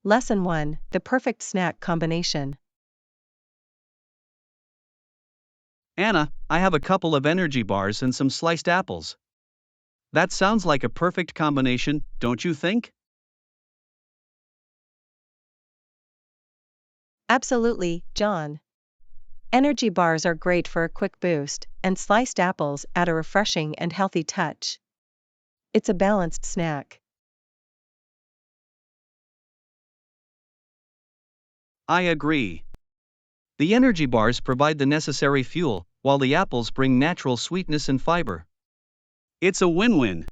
Lesson 1: The perfect snack combination. Anna, I have a couple of energy bars and some sliced apples. That sounds like a perfect combination, don't you think? Absolutely, John. Energy bars are great for a quick boost, and sliced apples add a refreshing and healthy touch. It's a balanced snack. I agree. The energy bars provide the necessary fuel, while the apples bring natural sweetness and fiber. It's a win-win.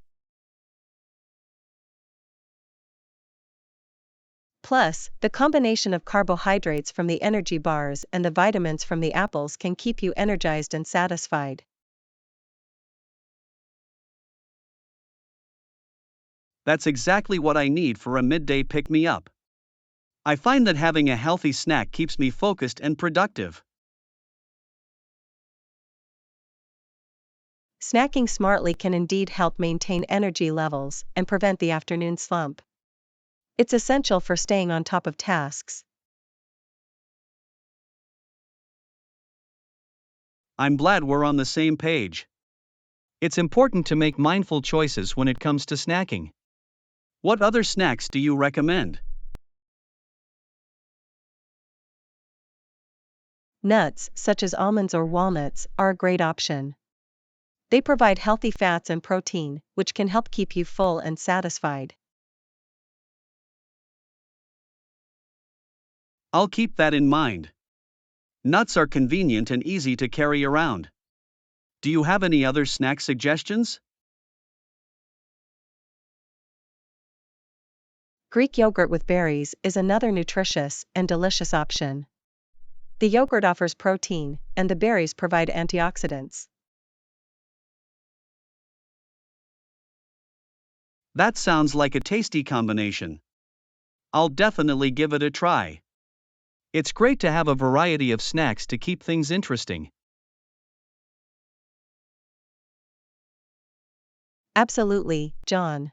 Plus, the combination of carbohydrates from the energy bars and the vitamins from the apples can keep you energized and satisfied. That's exactly what I need for a midday pick-me-up. I find that having a healthy snack keeps me focused and productive. Snacking smartly can indeed help maintain energy levels and prevent the afternoon slump. It's essential for staying on top of tasks. I'm glad we're on the same page. It's important to make mindful choices when it comes to snacking. What other snacks do you recommend? Nuts, such as almonds or walnuts, are a great option. They provide healthy fats and protein, which can help keep you full and satisfied. I'll keep that in mind. Nuts are convenient and easy to carry around. Do you have any other snack suggestions? Greek yogurt with berries is another nutritious and delicious option. The yogurt offers protein, and the berries provide antioxidants. That sounds like a tasty combination. I'll definitely give it a try. It's great to have a variety of snacks to keep things interesting. Absolutely, John.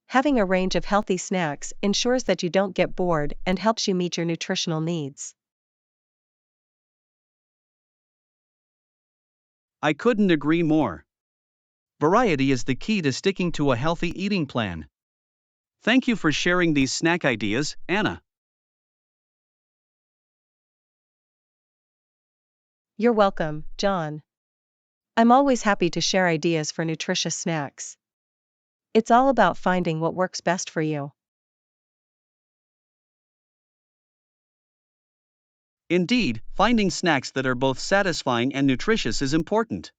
Having a range of healthy snacks ensures that you don't get bored and helps you meet your nutritional needs. I couldn't agree more. Variety is the key to sticking to a healthy eating plan. Thank you for sharing these snack ideas, Anna. You're welcome, John. I'm always happy to share ideas for nutritious snacks. It's all about finding what works best for you. Indeed, finding snacks that are both satisfying and nutritious is important.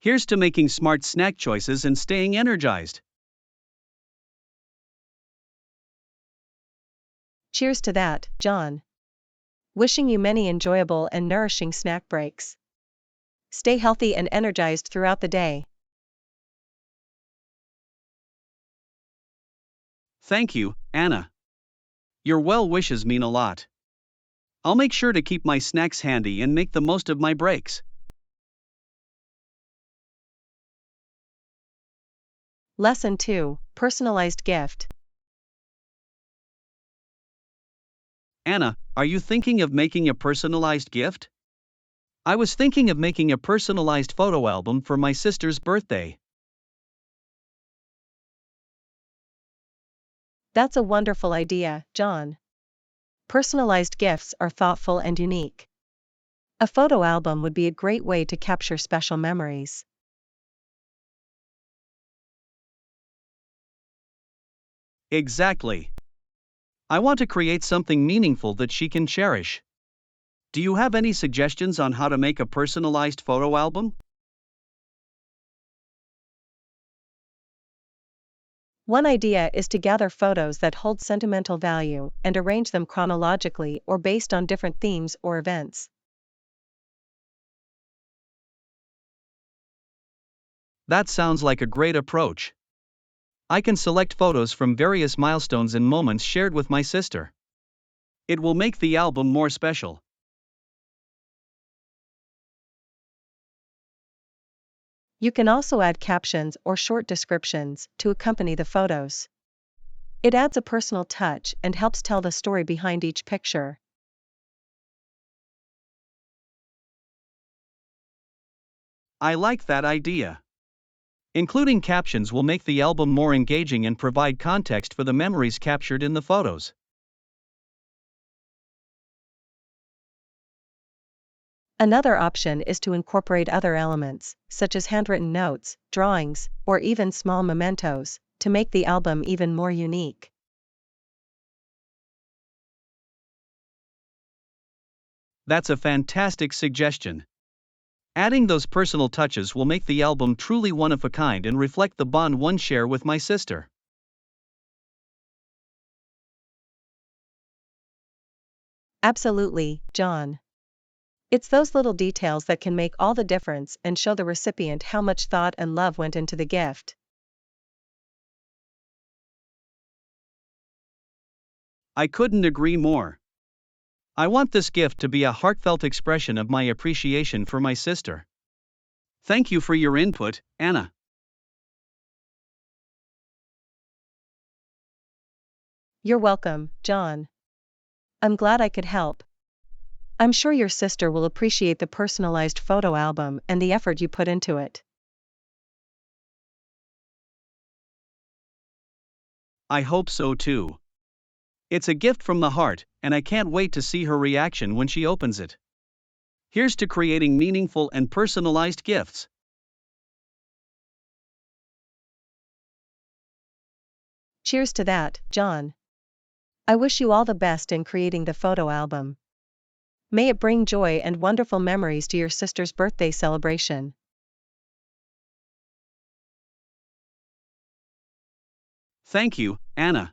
Here's to making smart snack choices and staying energized. Cheers to that, John. Wishing you many enjoyable and nourishing snack breaks. Stay healthy and energized throughout the day. Thank you, Anna. Your well wishes mean a lot. I'll make sure to keep my snacks handy and make the most of my breaks. Lesson 2: Personalized gift. Anna, are you thinking of making a personalized gift? I was thinking of making a personalized photo album for my sister's birthday. That's a wonderful idea, John. Personalized gifts are thoughtful and unique. A photo album would be a great way to capture special memories. Exactly. I want to create something meaningful that she can cherish. Do you have any suggestions on how to make a personalized photo album? One idea is to gather photos that hold sentimental value and arrange them chronologically or based on different themes or events. That sounds like a great approach. I can select photos from various milestones and moments shared with my sister. It will make the album more special. You can also add captions or short descriptions to accompany the photos. It adds a personal touch and helps tell the story behind each picture. I like that idea. Including captions will make the album more engaging and provide context for the memories captured in the photos. Another option is to incorporate other elements, such as handwritten notes, drawings, or even small mementos, to make the album even more unique. That's a fantastic suggestion. Adding those personal touches will make the album truly one of a kind and reflect the bond one share with my sister. Absolutely, John. It's those little details that can make all the difference and show the recipient how much thought and love went into the gift. I couldn't agree more. I want this gift to be a heartfelt expression of my appreciation for my sister. Thank you for your input, Anna. You're welcome, John. I'm glad I could help. I'm sure your sister will appreciate the personalized photo album and the effort you put into it. I hope so too. It's a gift from the heart, and I can't wait to see her reaction when she opens it. Here's to creating meaningful and personalized gifts. Cheers to that, John. I wish you all the best in creating the photo album. May it bring joy and wonderful memories to your sister's birthday celebration. Thank you, Anna.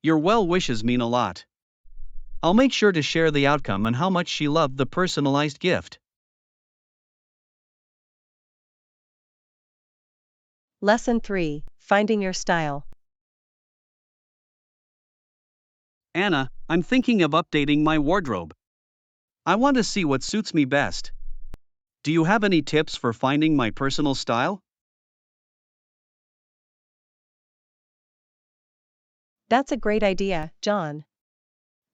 Your well wishes mean a lot. I'll make sure to share the outcome and how much she loved the personalized gift. Lesson 3: Finding Your Style. Anna, I'm thinking of updating my wardrobe. I want to see what suits me best. Do you have any tips for finding my personal style? That's a great idea, John.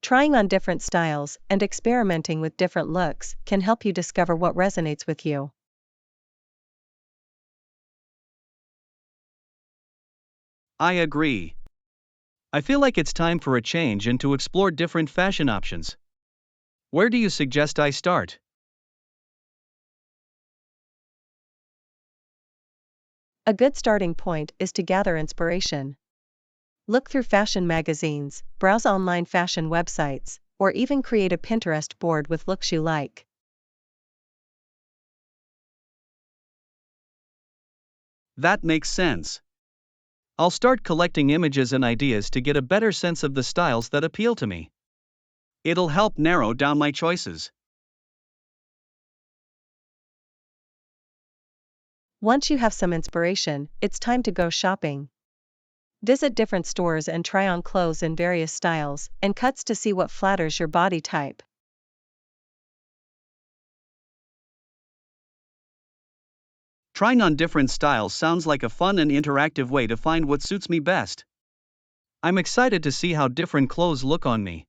Trying on different styles and experimenting with different looks can help you discover what resonates with you. I agree. I feel like it's time for a change and to explore different fashion options. Where do you suggest I start? A good starting point is to gather inspiration. Look through fashion magazines, browse online fashion websites, or even create a Pinterest board with looks you like. That makes sense. I'll start collecting images and ideas to get a better sense of the styles that appeal to me. It'll help narrow down my choices. Once you have some inspiration, it's time to go shopping. Visit different stores and try on clothes in various styles and cuts to see what flatters your body type. Trying on different styles sounds like a fun and interactive way to find what suits me best. I'm excited to see how different clothes look on me.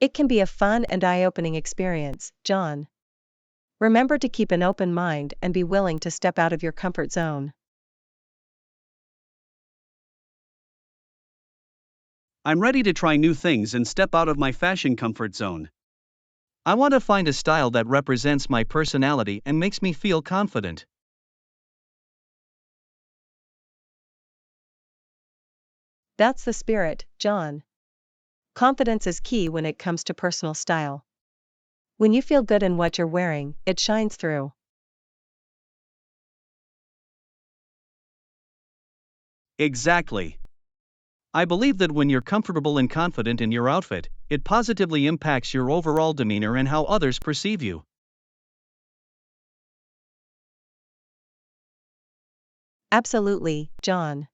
It can be a fun and eye-opening experience, John. Remember to keep an open mind and be willing to step out of your comfort zone. I'm ready to try new things and step out of my fashion comfort zone. I want to find a style that represents my personality and makes me feel confident. That's the spirit, John. Confidence is key when it comes to personal style. When you feel good in what you're wearing, it shines through. Exactly. I believe that when you're comfortable and confident in your outfit, it positively impacts your overall demeanor and how others perceive you. Absolutely, John.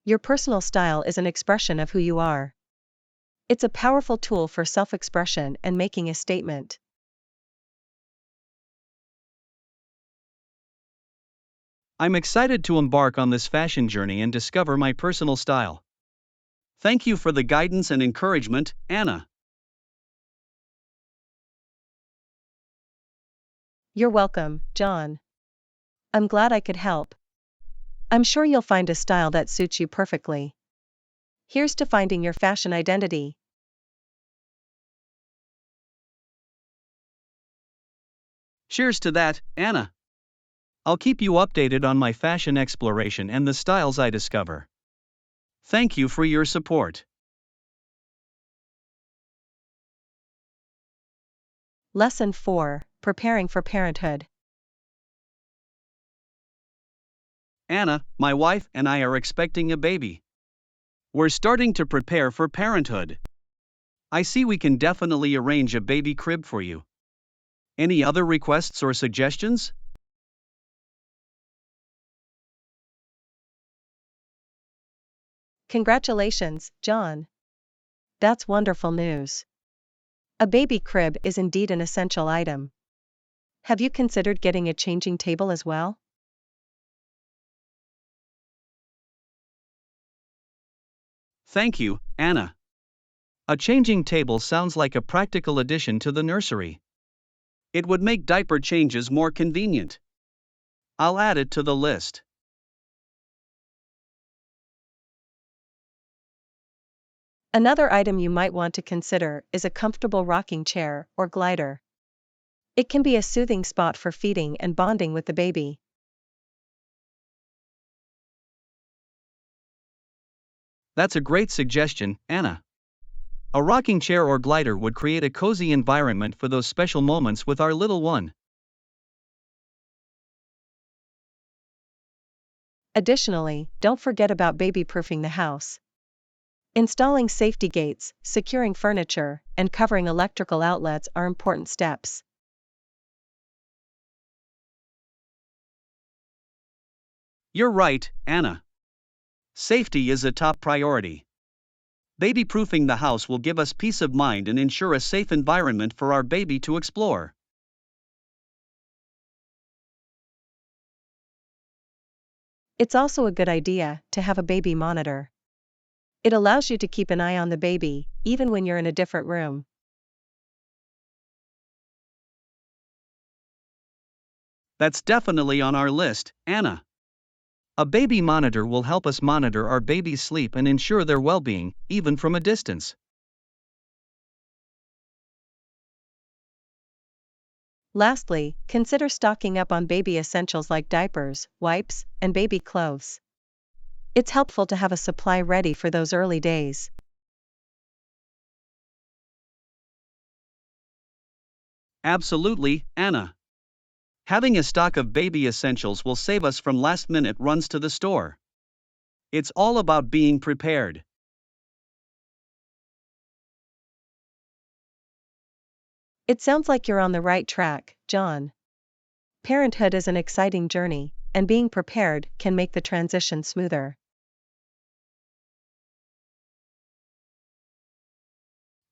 Your personal style is an expression of who you are. It's a powerful tool for self-expression and making a statement. I'm excited to embark on this fashion journey and discover my personal style. Thank you for the guidance and encouragement, Anna. You're welcome, John. I'm glad I could help. I'm sure you'll find a style that suits you perfectly. Here's to finding your fashion identity. Cheers to that, Anna. I'll keep you updated on my fashion exploration and the styles I discover. Thank you for your support. Lesson 4: Preparing for Parenthood. Anna, my wife, and I are expecting a baby. We're starting to prepare for parenthood. I see we can definitely arrange a baby crib for you. Any other requests or suggestions? Congratulations, John. That's wonderful news. A baby crib is indeed an essential item. Have you considered getting a changing table as well? Thank you, Anna. A changing table sounds like a practical addition to the nursery. It would make diaper changes more convenient. I'll add it to the list. Another item you might want to consider is a comfortable rocking chair or glider. It can be a soothing spot for feeding and bonding with the baby. That's a great suggestion, Anna. A rocking chair or glider would create a cozy environment for those special moments with our little one. Additionally, don't forget about baby-proofing the house. Installing safety gates, securing furniture, and covering electrical outlets are important steps. You're right, Anna. Safety is a top priority. Baby-proofing the house will give us peace of mind and ensure a safe environment for our baby to explore. It's also a good idea to have a baby monitor. It allows you to keep an eye on the baby, even when you're in a different room. That's definitely on our list, Anna. A baby monitor will help us monitor our baby's sleep and ensure their well-being, even from a distance. Lastly, consider stocking up on baby essentials like diapers, wipes, and baby clothes. It's helpful to have a supply ready for those early days. Absolutely, Anna. Having a stock of baby essentials will save us from last-minute runs to the store. It's all about being prepared. It sounds like you're on the right track, John. Parenthood is an exciting journey, and being prepared can make the transition smoother.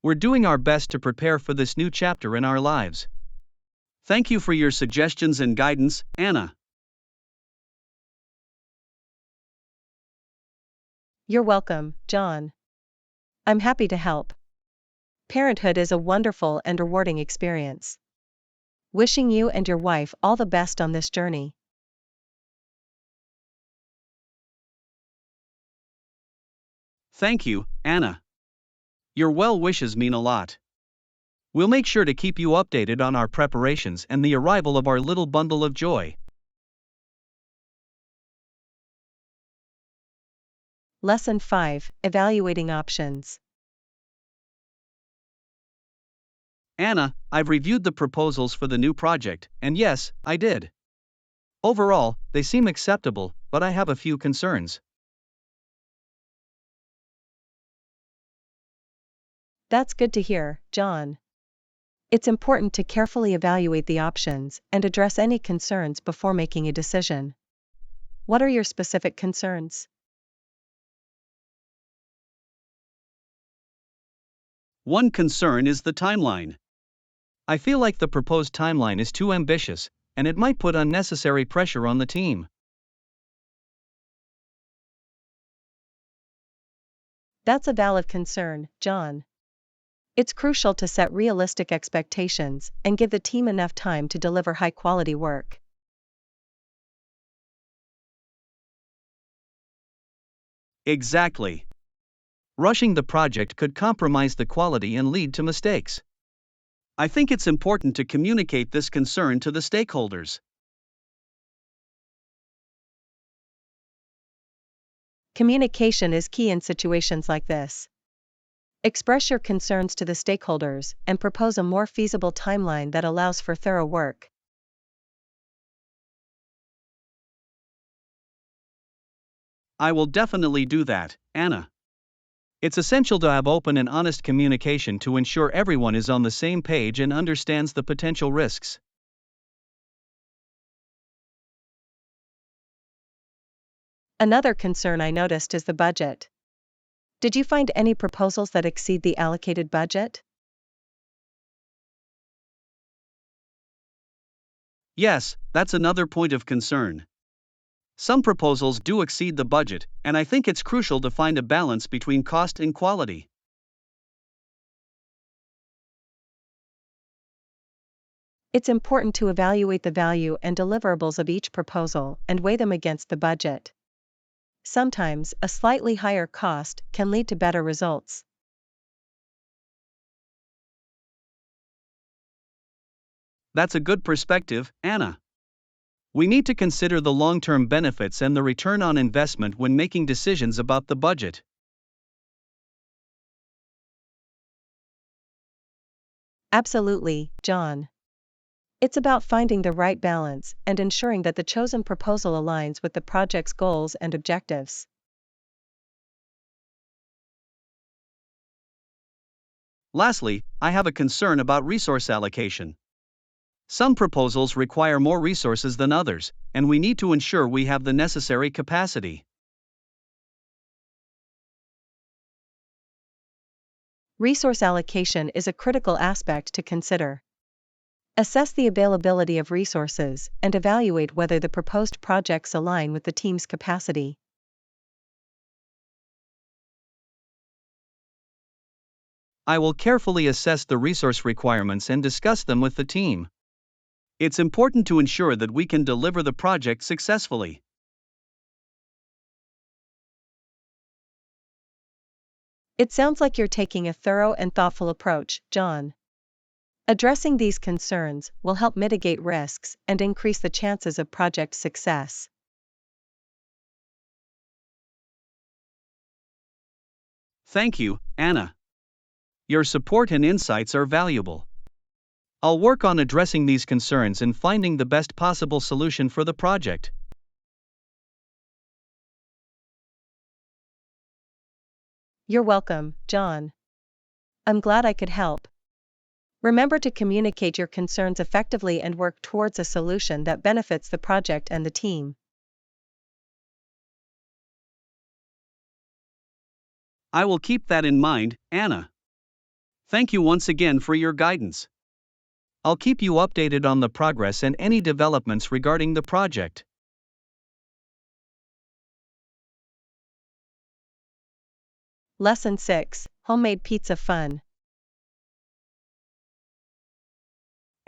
We're doing our best to prepare for this new chapter in our lives. Thank you for your suggestions and guidance, Anna. You're welcome, John. I'm happy to help. Parenthood is a wonderful and rewarding experience. Wishing you and your wife all the best on this journey. Thank you, Anna. Your well wishes mean a lot. We'll make sure to keep you updated on our preparations and the arrival of our little bundle of joy. Lesson 5: Evaluating Options. Anna, I've reviewed the proposals for the new project, and yes, I did. Overall, they seem acceptable, but I have a few concerns. That's good to hear, John. It's important to carefully evaluate the options and address any concerns before making a decision. What are your specific concerns? One concern is the timeline. I feel like the proposed timeline is too ambitious, and it might put unnecessary pressure on the team. That's a valid concern, John. It's crucial to set realistic expectations and give the team enough time to deliver high-quality work. Exactly. Rushing the project could compromise the quality and lead to mistakes. I think it's important to communicate this concern to the stakeholders. Communication is key in situations like this. Express your concerns to the stakeholders and propose a more feasible timeline that allows for thorough work. I will definitely do that, Anna. It's essential to have open and honest communication to ensure everyone is on the same page and understands the potential risks. Another concern I noticed is the budget. Did you find any proposals that exceed the allocated budget? Yes, that's another point of concern. Some proposals do exceed the budget, and I think it's crucial to find a balance between cost and quality. It's important to evaluate the value and deliverables of each proposal and weigh them against the budget. Sometimes, a slightly higher cost can lead to better results. That's a good perspective, Anna. We need to consider the long-term benefits and the return on investment when making decisions about the budget. Absolutely, John. It's about finding the right balance and ensuring that the chosen proposal aligns with the project's goals and objectives. Lastly, I have a concern about resource allocation. Some proposals require more resources than others, and we need to ensure we have the necessary capacity. Resource allocation is a critical aspect to consider. Assess the availability of resources and evaluate whether the proposed projects align with the team's capacity. I will carefully assess the resource requirements and discuss them with the team. It's important to ensure that we can deliver the project successfully. It sounds like you're taking a thorough and thoughtful approach, John. Addressing these concerns will help mitigate risks and increase the chances of project success. Thank you, Anna. Your support and insights are valuable. I'll work on addressing these concerns and finding the best possible solution for the project. You're welcome, John. I'm glad I could help. Remember to communicate your concerns effectively and work towards a solution that benefits the project and the team. I will keep that in mind, Anna. Thank you once again for your guidance. I'll keep you updated on the progress and any developments regarding the project. Lesson 6: Homemade Pizza Fun.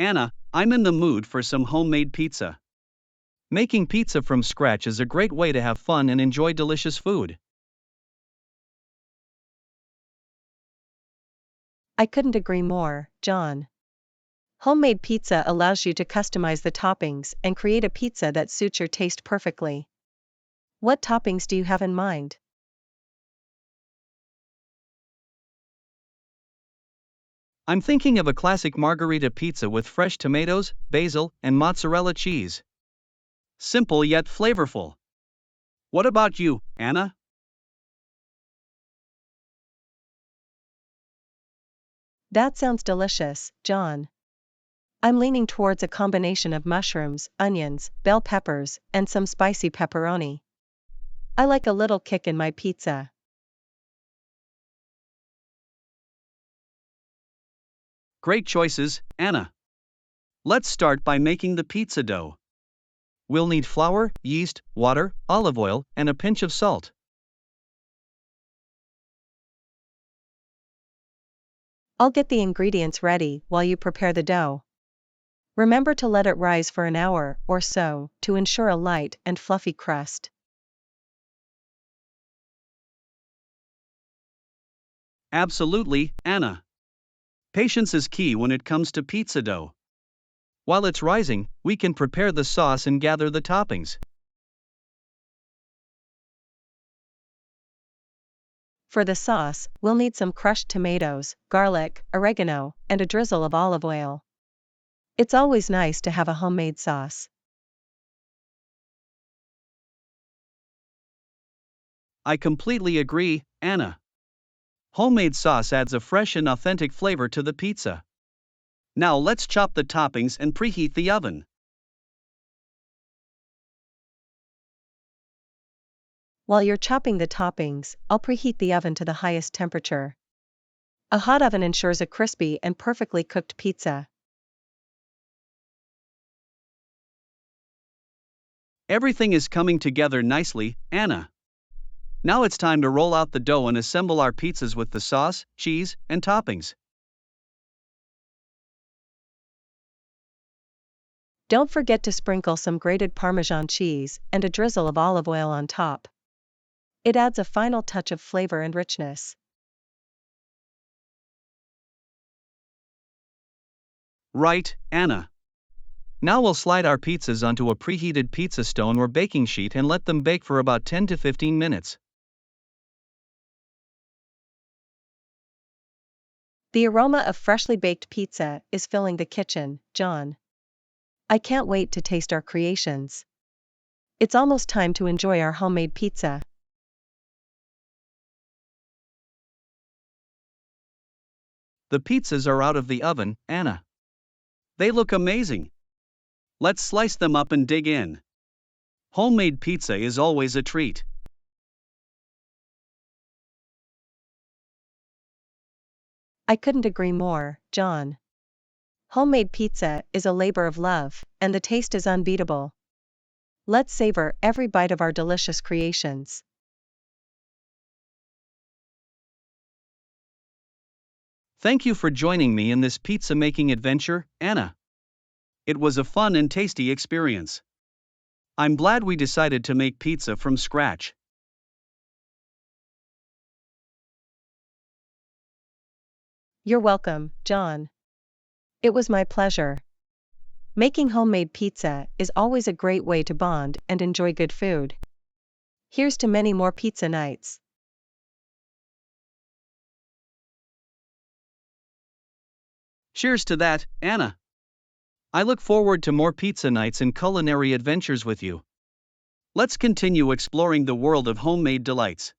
Anna, I'm in the mood for some homemade pizza. Making pizza from scratch is a great way to have fun and enjoy delicious food. I couldn't agree more, John. Homemade pizza allows you to customize the toppings and create a pizza that suits your taste perfectly. What toppings do you have in mind? I'm thinking of a classic margherita pizza with fresh tomatoes, basil, and mozzarella cheese. Simple yet flavorful. What about you, Anna? That sounds delicious, John. I'm leaning towards a combination of mushrooms, onions, bell peppers, and some spicy pepperoni. I like a little kick in my pizza. Great choices, Anna. Let's start by making the pizza dough. We'll need flour, yeast, water, olive oil, and a pinch of salt. I'll get the ingredients ready while you prepare the dough. Remember to let it rise for an hour or so to ensure a light and fluffy crust. Absolutely, Anna. Patience is key when it comes to pizza dough. While it's rising, we can prepare the sauce and gather the toppings. For the sauce, we'll need some crushed tomatoes, garlic, oregano, and a drizzle of olive oil. It's always nice to have a homemade sauce. I completely agree, Anna. Homemade sauce adds a fresh and authentic flavor to the pizza. Now let's chop the toppings and preheat the oven. While you're chopping the toppings, I'll preheat the oven to the highest temperature. A hot oven ensures a crispy and perfectly cooked pizza. Everything is coming together nicely, Anna. Now it's time to roll out the dough and assemble our pizzas with the sauce, cheese, and toppings. Don't forget to sprinkle some grated Parmesan cheese and a drizzle of olive oil on top. It adds a final touch of flavor and richness. Right, Anna. Now we'll slide our pizzas onto a preheated pizza stone or baking sheet and let them bake for about 10 to 15 minutes. The aroma of freshly baked pizza is filling the kitchen, John. I can't wait to taste our creations. It's almost time to enjoy our homemade pizza. The pizzas are out of the oven, Anna. They look amazing. Let's slice them up and dig in. Homemade pizza is always a treat. I couldn't agree more, John. Homemade pizza is a labor of love, and the taste is unbeatable. Let's savor every bite of our delicious creations. Thank you for joining me in this pizza making adventure, Anna. It was a fun and tasty experience. I'm glad we decided to make pizza from scratch. You're welcome, John. It was my pleasure. Making homemade pizza is always a great way to bond and enjoy good food. Here's to many more pizza nights. Cheers to that, Anna. I look forward to more pizza nights and culinary adventures with you. Let's continue exploring the world of homemade delights.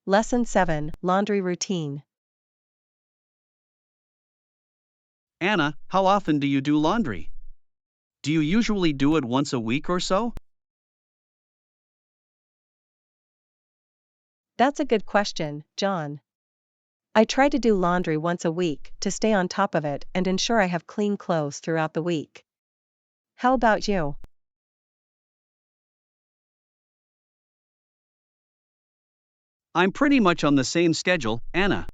Lesson 7: Laundry Routine. Anna, how often do you do laundry? Do you usually do it once a week or so? That's a good question, John. I try to do laundry once a week to stay on top of it and ensure I have clean clothes throughout the week. How about you? I'm pretty much on the same schedule, Anna.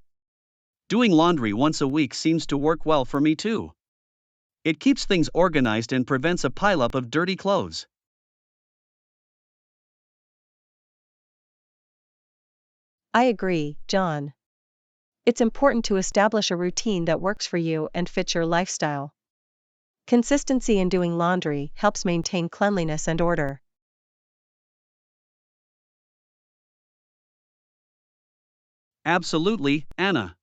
Doing laundry once a week seems to work well for me too. It keeps things organized and prevents a pileup of dirty clothes. I agree, John. It's important to establish a routine that works for you and fits your lifestyle. Consistency in doing laundry helps maintain cleanliness and order. Absolutely, Anna.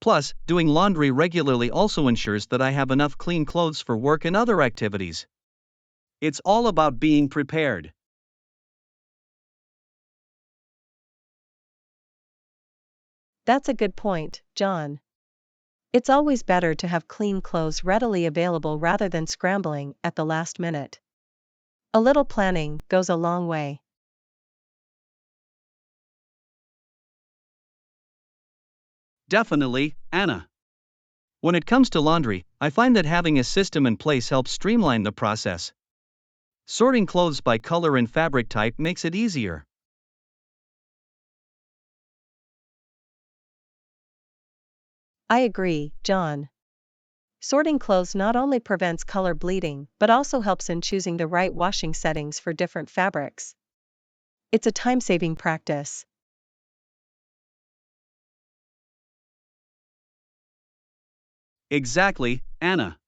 Plus, doing laundry regularly also ensures that I have enough clean clothes for work and other activities. It's all about being prepared. That's a good point, John. It's always better to have clean clothes readily available rather than scrambling at the last minute. A little planning goes a long way. Definitely, Anna. When it comes to laundry, I find that having a system in place helps streamline the process. Sorting clothes by color and fabric type makes it easier. I agree, John. Sorting clothes not only prevents color bleeding but also helps in choosing the right washing settings for different fabrics. It's a time-saving practice. Exactly, Anna.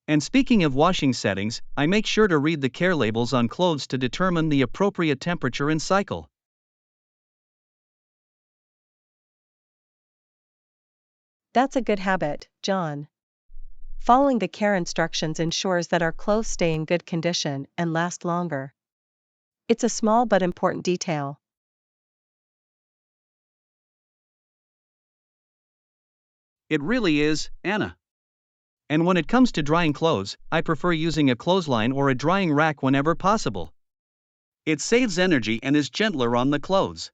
And speaking of washing settings, I make sure to read the care labels on clothes to determine the appropriate temperature and cycle. That's a good habit, John. Following the care instructions ensures that our clothes stay in good condition and last longer. It's a small but important detail. It really is, Anna. And when it comes to drying clothes, I prefer using a clothesline or a drying rack whenever possible. It saves energy and is gentler on the clothes.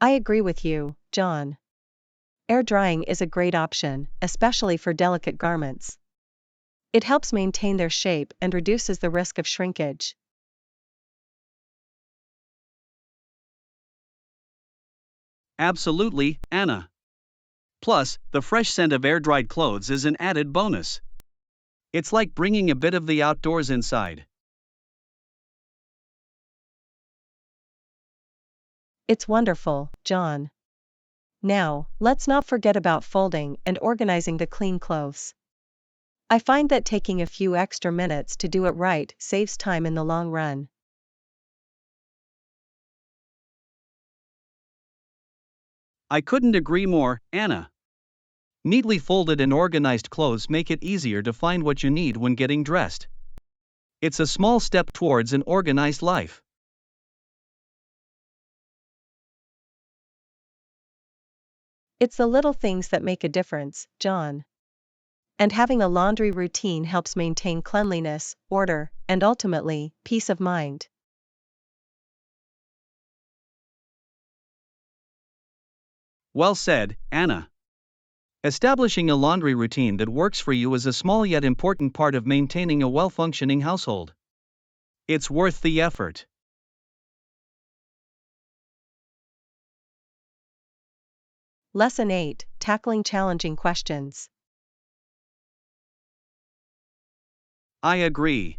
I agree with you, John. Air drying is a great option, especially for delicate garments. It helps maintain their shape and reduces the risk of shrinkage. Absolutely, Anna. Plus, the fresh scent of air dried clothes is an added bonus. It's like bringing a bit of the outdoors inside. It's wonderful, John. Now, let's not forget about folding and organizing the clean clothes. I find that taking a few extra minutes to do it right saves time in the long run. I couldn't agree more, Anna. Neatly folded and organized clothes make it easier to find what you need when getting dressed. It's a small step towards an organized life. It's the little things that make a difference, John. And having a laundry routine helps maintain cleanliness, order, and ultimately, peace of mind. Well said, Anna. Establishing a laundry routine that works for you is a small yet important part of maintaining a well functioning household. It's worth the effort. Lesson 8: Tackling challenging questions. I agree.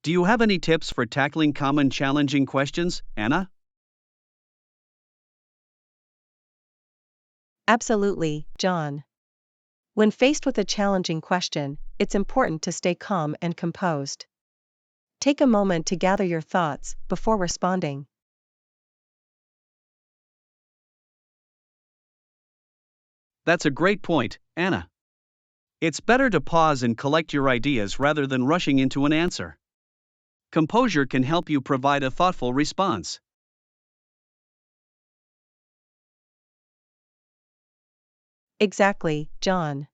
Do you have any tips for tackling common challenging questions, Anna? Absolutely, John. When faced with a challenging question, it's important to stay calm and composed. Take a moment to gather your thoughts before responding. That's a great point, Anna. It's better to pause and collect your ideas rather than rushing into an answer. Composure can help you provide a thoughtful response. Exactly, John.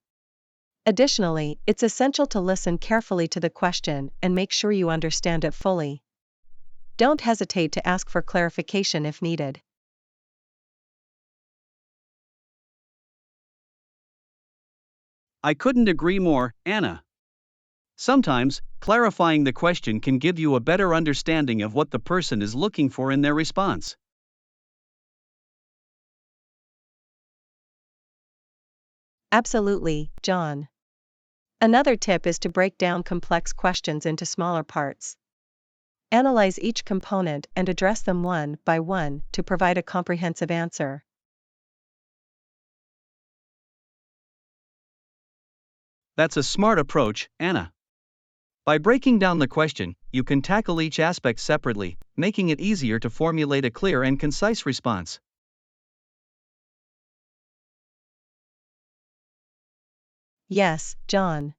Additionally, it's essential to listen carefully to the question and make sure you understand it fully. Don't hesitate to ask for clarification if needed. I couldn't agree more, Anna. Sometimes, clarifying the question can give you a better understanding of what the person is looking for in their response. Absolutely, John. Another tip is to break down complex questions into smaller parts. Analyze each component and address them one by one to provide a comprehensive answer. That's a smart approach, Anna. By breaking down the question, you can tackle each aspect separately, making it easier to formulate a clear and concise response. Yes, John.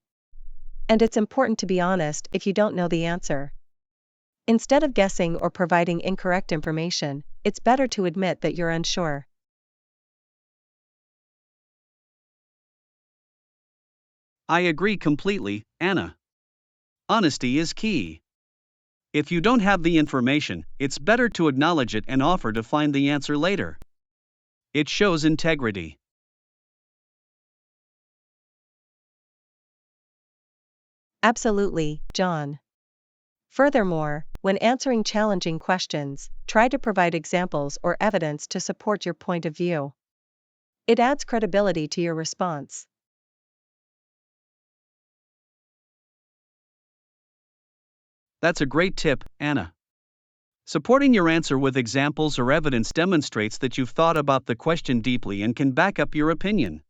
And it's important to be honest if you don't know the answer. Instead of guessing or providing incorrect information, it's better to admit that you're unsure. I agree completely, Anna. Honesty is key. If you don't have the information, it's better to acknowledge it and offer to find the answer later. It shows integrity. Absolutely, John. Furthermore, When answering challenging questions, try to provide examples or evidence to support your point of view. It adds credibility to your response. That's a great tip, Anna. Supporting your answer with examples or evidence demonstrates that you've thought about the question deeply and can back up your opinion.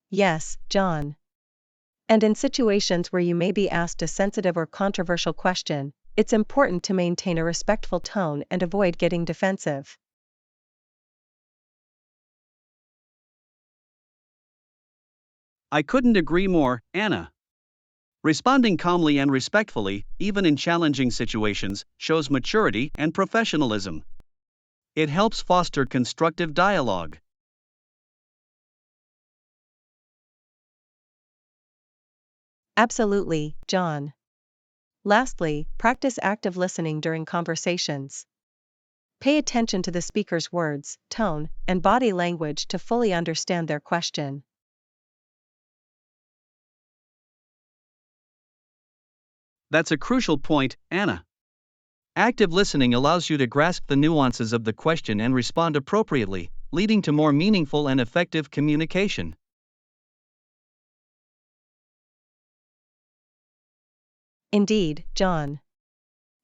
Yes, John. And in situations where you may be asked a sensitive or controversial question, it's important to maintain a respectful tone and avoid getting defensive. I couldn't agree more, Anna. Responding calmly and respectfully, even in challenging situations, shows maturity and professionalism. It helps foster constructive dialogue. Absolutely, John. Lastly, practice active listening during conversations. Pay attention to the speaker's words, tone, and body language to fully understand their question. That's a crucial point, Anna. Active listening allows you to grasp the nuances of the question and respond appropriately, leading to more meaningful and effective communication. Indeed, John.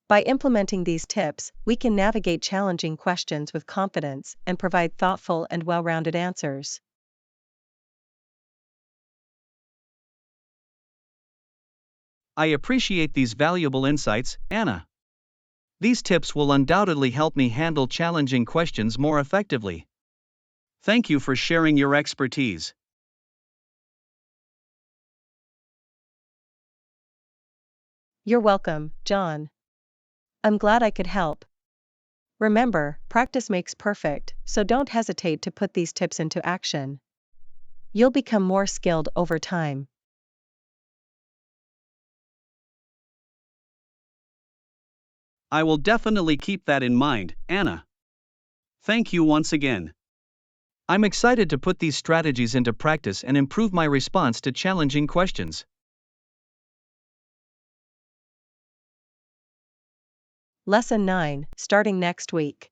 By implementing these tips, we can navigate challenging questions with confidence and provide thoughtful and well-rounded answers. I appreciate these valuable insights, Anna. These tips will undoubtedly help me handle challenging questions more effectively. Thank you for sharing your expertise. You're welcome, John. I'm glad I could help. Remember, practice makes perfect, so don't hesitate to put these tips into action. You'll become more skilled over time. I will definitely keep that in mind, Anna. Thank you once again. I'm excited to put these strategies into practice and improve my response to challenging questions. Lesson 9, starting next week.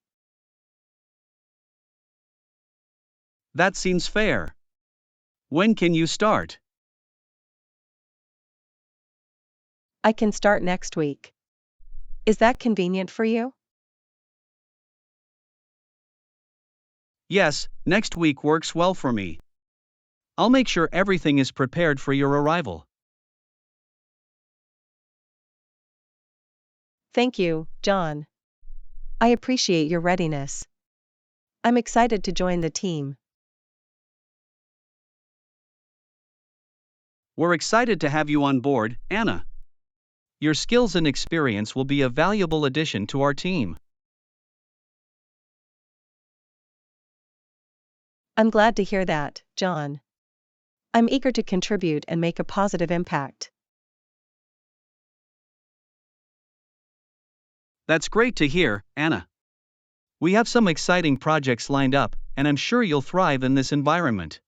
That seems fair. When can you start? I can start next week. Is that convenient for you? Yes, next week works well for me. I'll make sure everything is prepared for your arrival. Thank you, John. I appreciate your readiness. I'm excited to join the team. We're excited to have you on board, Anna. Your skills and experience will be a valuable addition to our team. I'm glad to hear that, John. I'm eager to contribute and make a positive impact. That's great to hear, Anna. We have some exciting projects lined up, and I'm sure you'll thrive in this environment.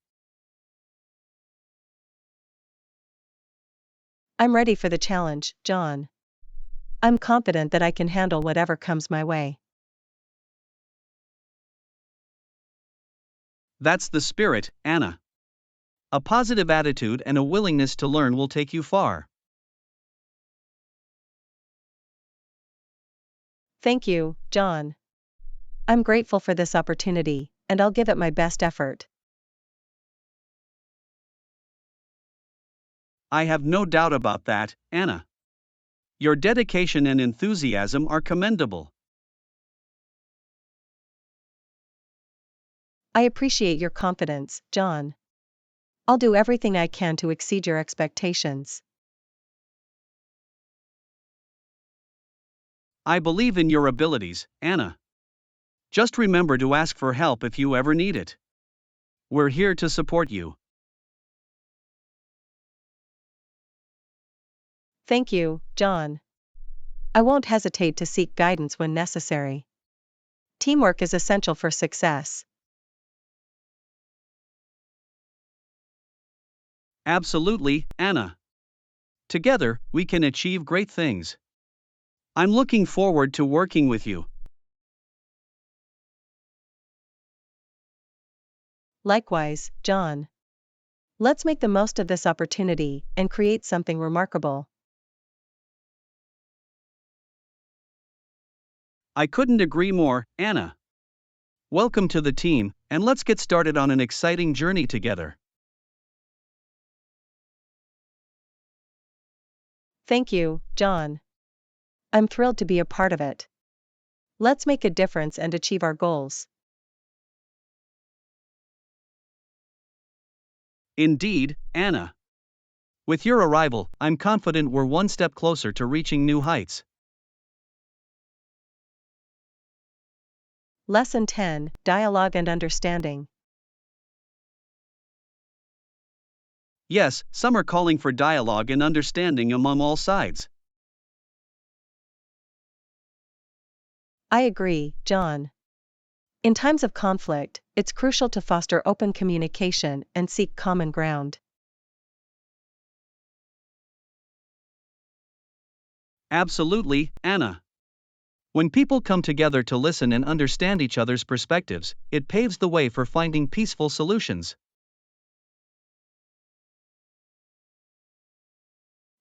I'm ready for the challenge, John. I'm confident that I can handle whatever comes my way. That's the spirit, Anna. A positive attitude and a willingness to learn will take you far. Thank you, John. I'm grateful for this opportunity, and I'll give it my best effort. I have no doubt about that, Anna. Your dedication and enthusiasm are commendable. I appreciate your confidence, John. I'll do everything I can to exceed your expectations. I believe in your abilities, Anna. Just remember to ask for help if you ever need it. We're here to support you. Thank you, John. I won't hesitate to seek guidance when necessary. Teamwork is essential for success. Absolutely, Anna. Together, we can achieve great things. I'm looking forward to working with you. Likewise, John. Let's make the most of this opportunity and create something remarkable. I couldn't agree more, Anna. Welcome to the team, and let's get started on an exciting journey together. Thank you, John. I'm thrilled to be a part of it. Let's make a difference and achieve our goals. Indeed, Anna. With your arrival, I'm confident we're one step closer to reaching new heights. Lesson 10: Dialogue and Understanding. Yes, some are calling for dialogue and understanding among all sides. I agree, John. In times of conflict, it's crucial to foster open communication and seek common ground. Absolutely, Anna. When people come together to listen and understand each other's perspectives, it paves the way for finding peaceful solutions.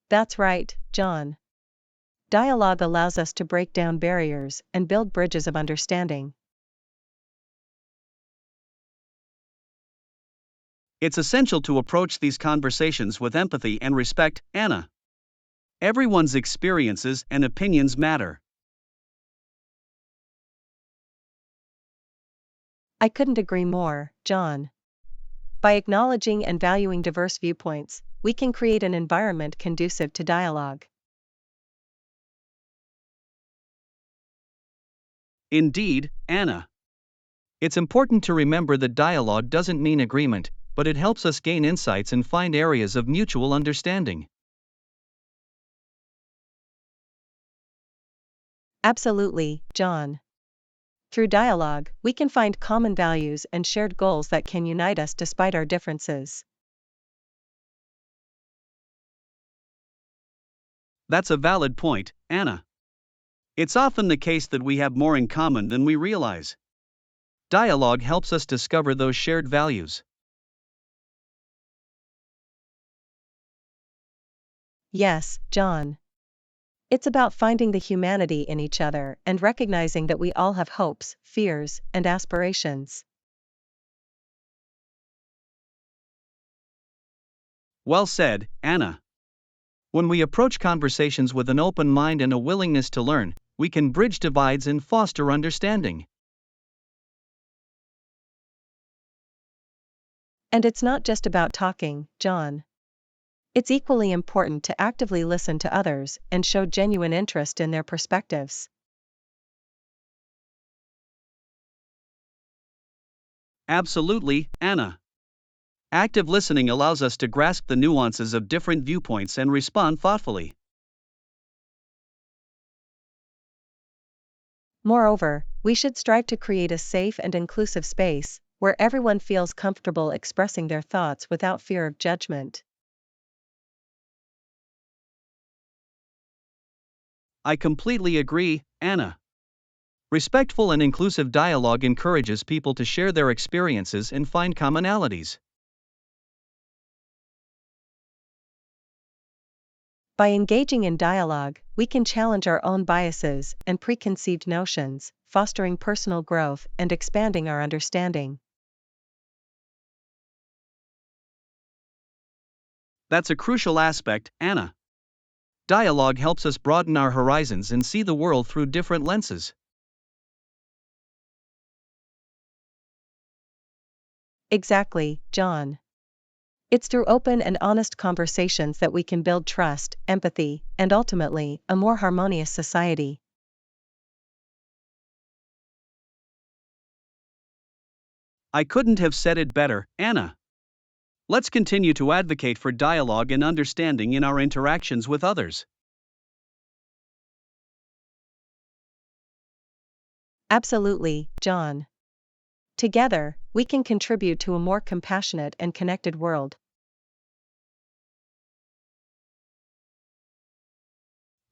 That's right, John. Dialogue allows us to break down barriers and build bridges of understanding. It's essential to approach these conversations with empathy and respect, Anna. Everyone's experiences and opinions matter. I couldn't agree more, John. By acknowledging and valuing diverse viewpoints, we can create an environment conducive to dialogue. Indeed, Anna. It's important to remember that dialogue doesn't mean agreement, but it helps us gain insights and find areas of mutual understanding. Absolutely, John. Through dialogue, we can find common values and shared goals that can unite us despite our differences. That's a valid point, Anna. It's often the case that we have more in common than we realize. Dialogue helps us discover those shared values. Yes, John. It's about finding the humanity in each other and recognizing that we all have hopes, fears, and aspirations. Well said, Anna. When we approach conversations with an open mind and a willingness to learn, we can bridge divides and foster understanding. And it's not just about talking, John. It's equally important to actively listen to others and show genuine interest in their perspectives. Absolutely, Anna. Active listening allows us to grasp the nuances of different viewpoints and respond thoughtfully. Moreover, we should strive to create a safe and inclusive space where everyone feels comfortable expressing their thoughts without fear of judgment. I completely agree, Anna. Respectful and inclusive dialogue encourages people to share their experiences and find commonalities. By engaging in dialogue, we can challenge our own biases and preconceived notions, fostering personal growth and expanding our understanding. That's a crucial aspect, Anna. Dialogue helps us broaden our horizons and see the world through different lenses. Exactly, John. It's through open and honest conversations that we can build trust, empathy, and ultimately, a more harmonious society. I couldn't have said it better, Anna. Let's continue to advocate for dialogue and understanding in our interactions with others. Absolutely, John. Together, we can contribute to a more compassionate and connected world.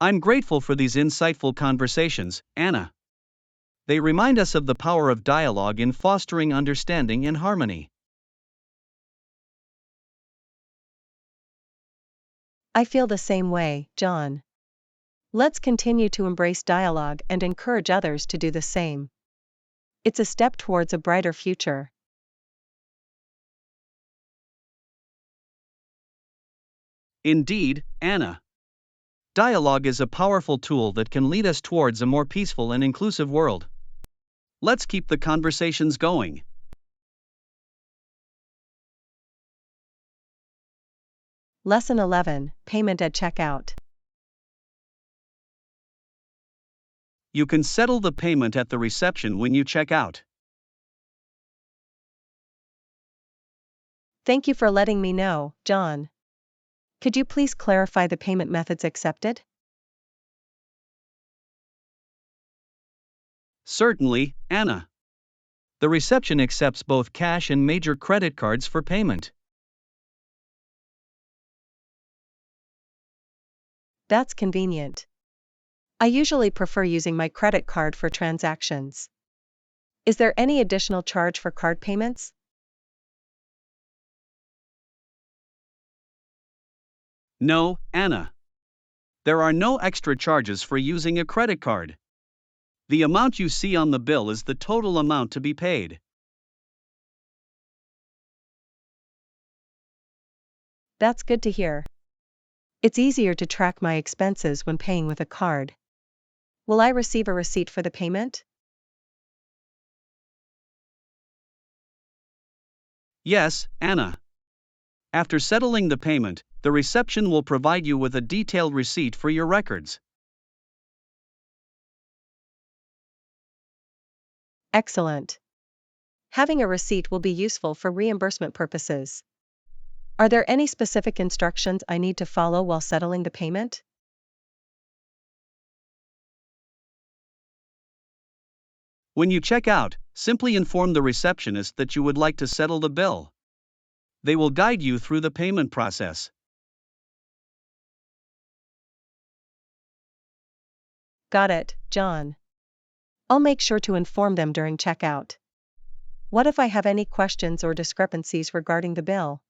I'm grateful for these insightful conversations, Anna. They remind us of the power of dialogue in fostering understanding and harmony. I feel the same way, John. Let's continue to embrace dialogue and encourage others to do the same. It's a step towards a brighter future. Indeed, Anna. Dialogue is a powerful tool that can lead us towards a more peaceful and inclusive world. Let's keep the conversations going. Lesson 11, Payment at Checkout. You can settle the payment at the reception when you check out. Thank you for letting me know, John. Could you please clarify the payment methods accepted? Certainly, Anna. The reception accepts both cash and major credit cards for payment. That's convenient. I usually prefer using my credit card for transactions. Is there any additional charge for card payments? No, Anna. There are no extra charges for using a credit card. The amount you see on the bill is the total amount to be paid. That's good to hear. It's easier to track my expenses when paying with a card. Will I receive a receipt for the payment? Yes, Anna. After settling the payment, the reception will provide you with a detailed receipt for your records. Excellent. Having a receipt will be useful for reimbursement purposes. Are there any specific instructions I need to follow while settling the payment? When you check out, simply inform the receptionist that you would like to settle the bill. They will guide you through the payment process. Got it, John. I'll make sure to inform them during checkout. What if I have any questions or discrepancies regarding the bill?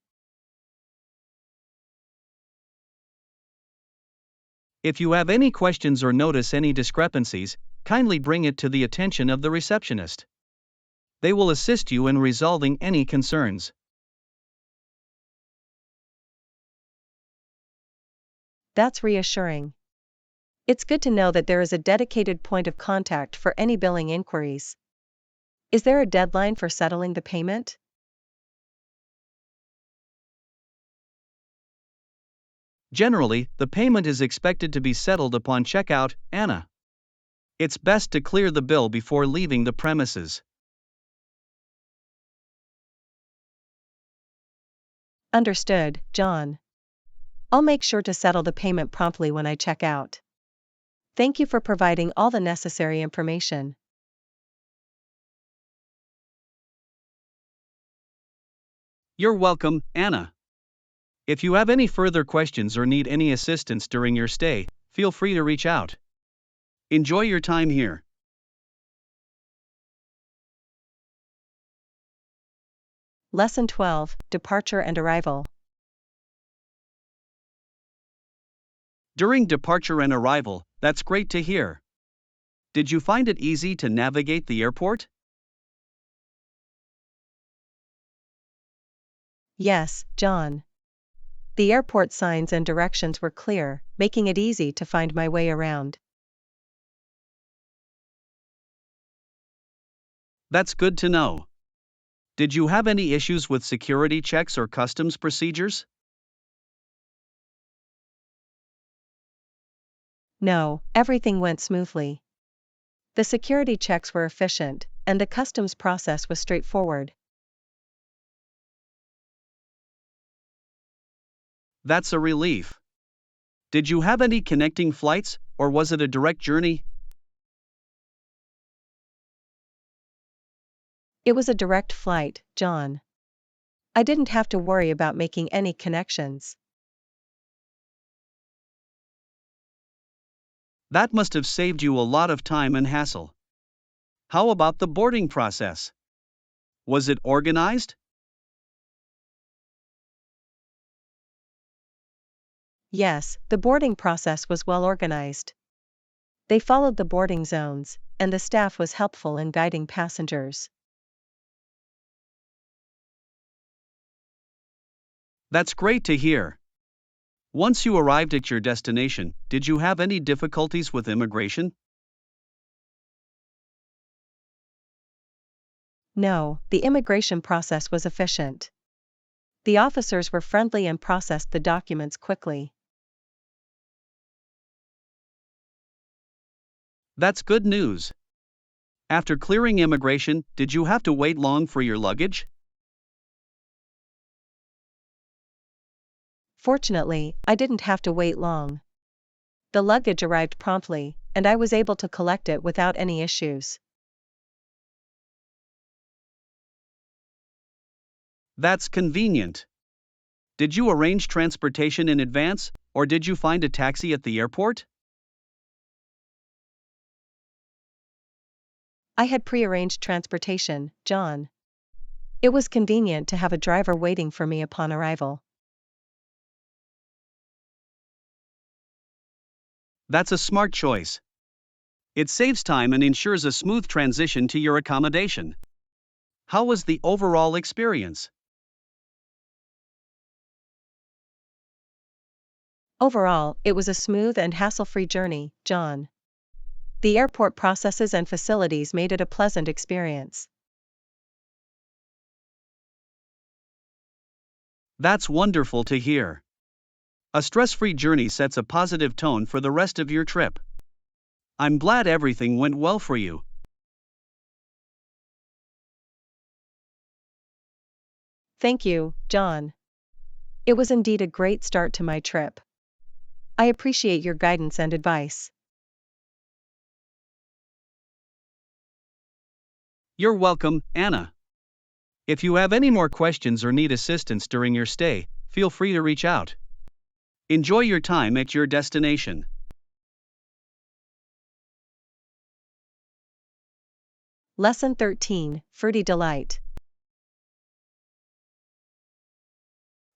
If you have any questions or notice any discrepancies, kindly bring it to the attention of the receptionist. They will assist you in resolving any concerns. That's reassuring. It's good to know that there is a dedicated point of contact for any billing inquiries. Is there a deadline for settling the payment? Generally, the payment is expected to be settled upon checkout, Anna. It's best to clear the bill before leaving the premises. Understood, John. I'll make sure to settle the payment promptly when I check out. Thank you for providing all the necessary information. You're welcome, Anna. If you have any further questions or need any assistance during your stay, feel free to reach out. Enjoy your time here. Lesson 12, Departure and Arrival. During departure and arrival, that's great to hear. Did you find it easy to navigate the airport? Yes, John. The airport signs and directions were clear, making it easy to find my way around. That's good to know. Did you have any issues with security checks or customs procedures? No, everything went smoothly. The security checks were efficient, and the customs process was straightforward. That's a relief. Did you have any connecting flights, or was it a direct journey? It was a direct flight, John. I didn't have to worry about making any connections. That must have saved you a lot of time and hassle. How about the boarding process? Was it organized? Yes, the boarding process was well organized. They followed the boarding zones, and the staff was helpful in guiding passengers. That's great to hear. Once you arrived at your destination, did you have any difficulties with immigration? No, the immigration process was efficient. The officers were friendly and processed the documents quickly. That's good news. After clearing immigration, did you have to wait long for your luggage? Fortunately, I didn't have to wait long. The luggage arrived promptly, and I was able to collect it without any issues. That's convenient. Did you arrange transportation in advance, or did you find a taxi at the airport? I had pre-arranged transportation, John. It was convenient to have a driver waiting for me upon arrival. That's a smart choice. It saves time and ensures a smooth transition to your accommodation. How was the overall experience? Overall, it was a smooth and hassle-free journey, John. The airport processes and facilities made it a pleasant experience. That's wonderful to hear. A stress-free journey sets a positive tone for the rest of your trip. I'm glad everything went well for you. Thank you, John. It was indeed a great start to my trip. I appreciate your guidance and advice. You're welcome, Anna. If you have any more questions or need assistance during your stay, feel free to reach out. Enjoy your time at your destination. Lesson 13, Fruity Delight.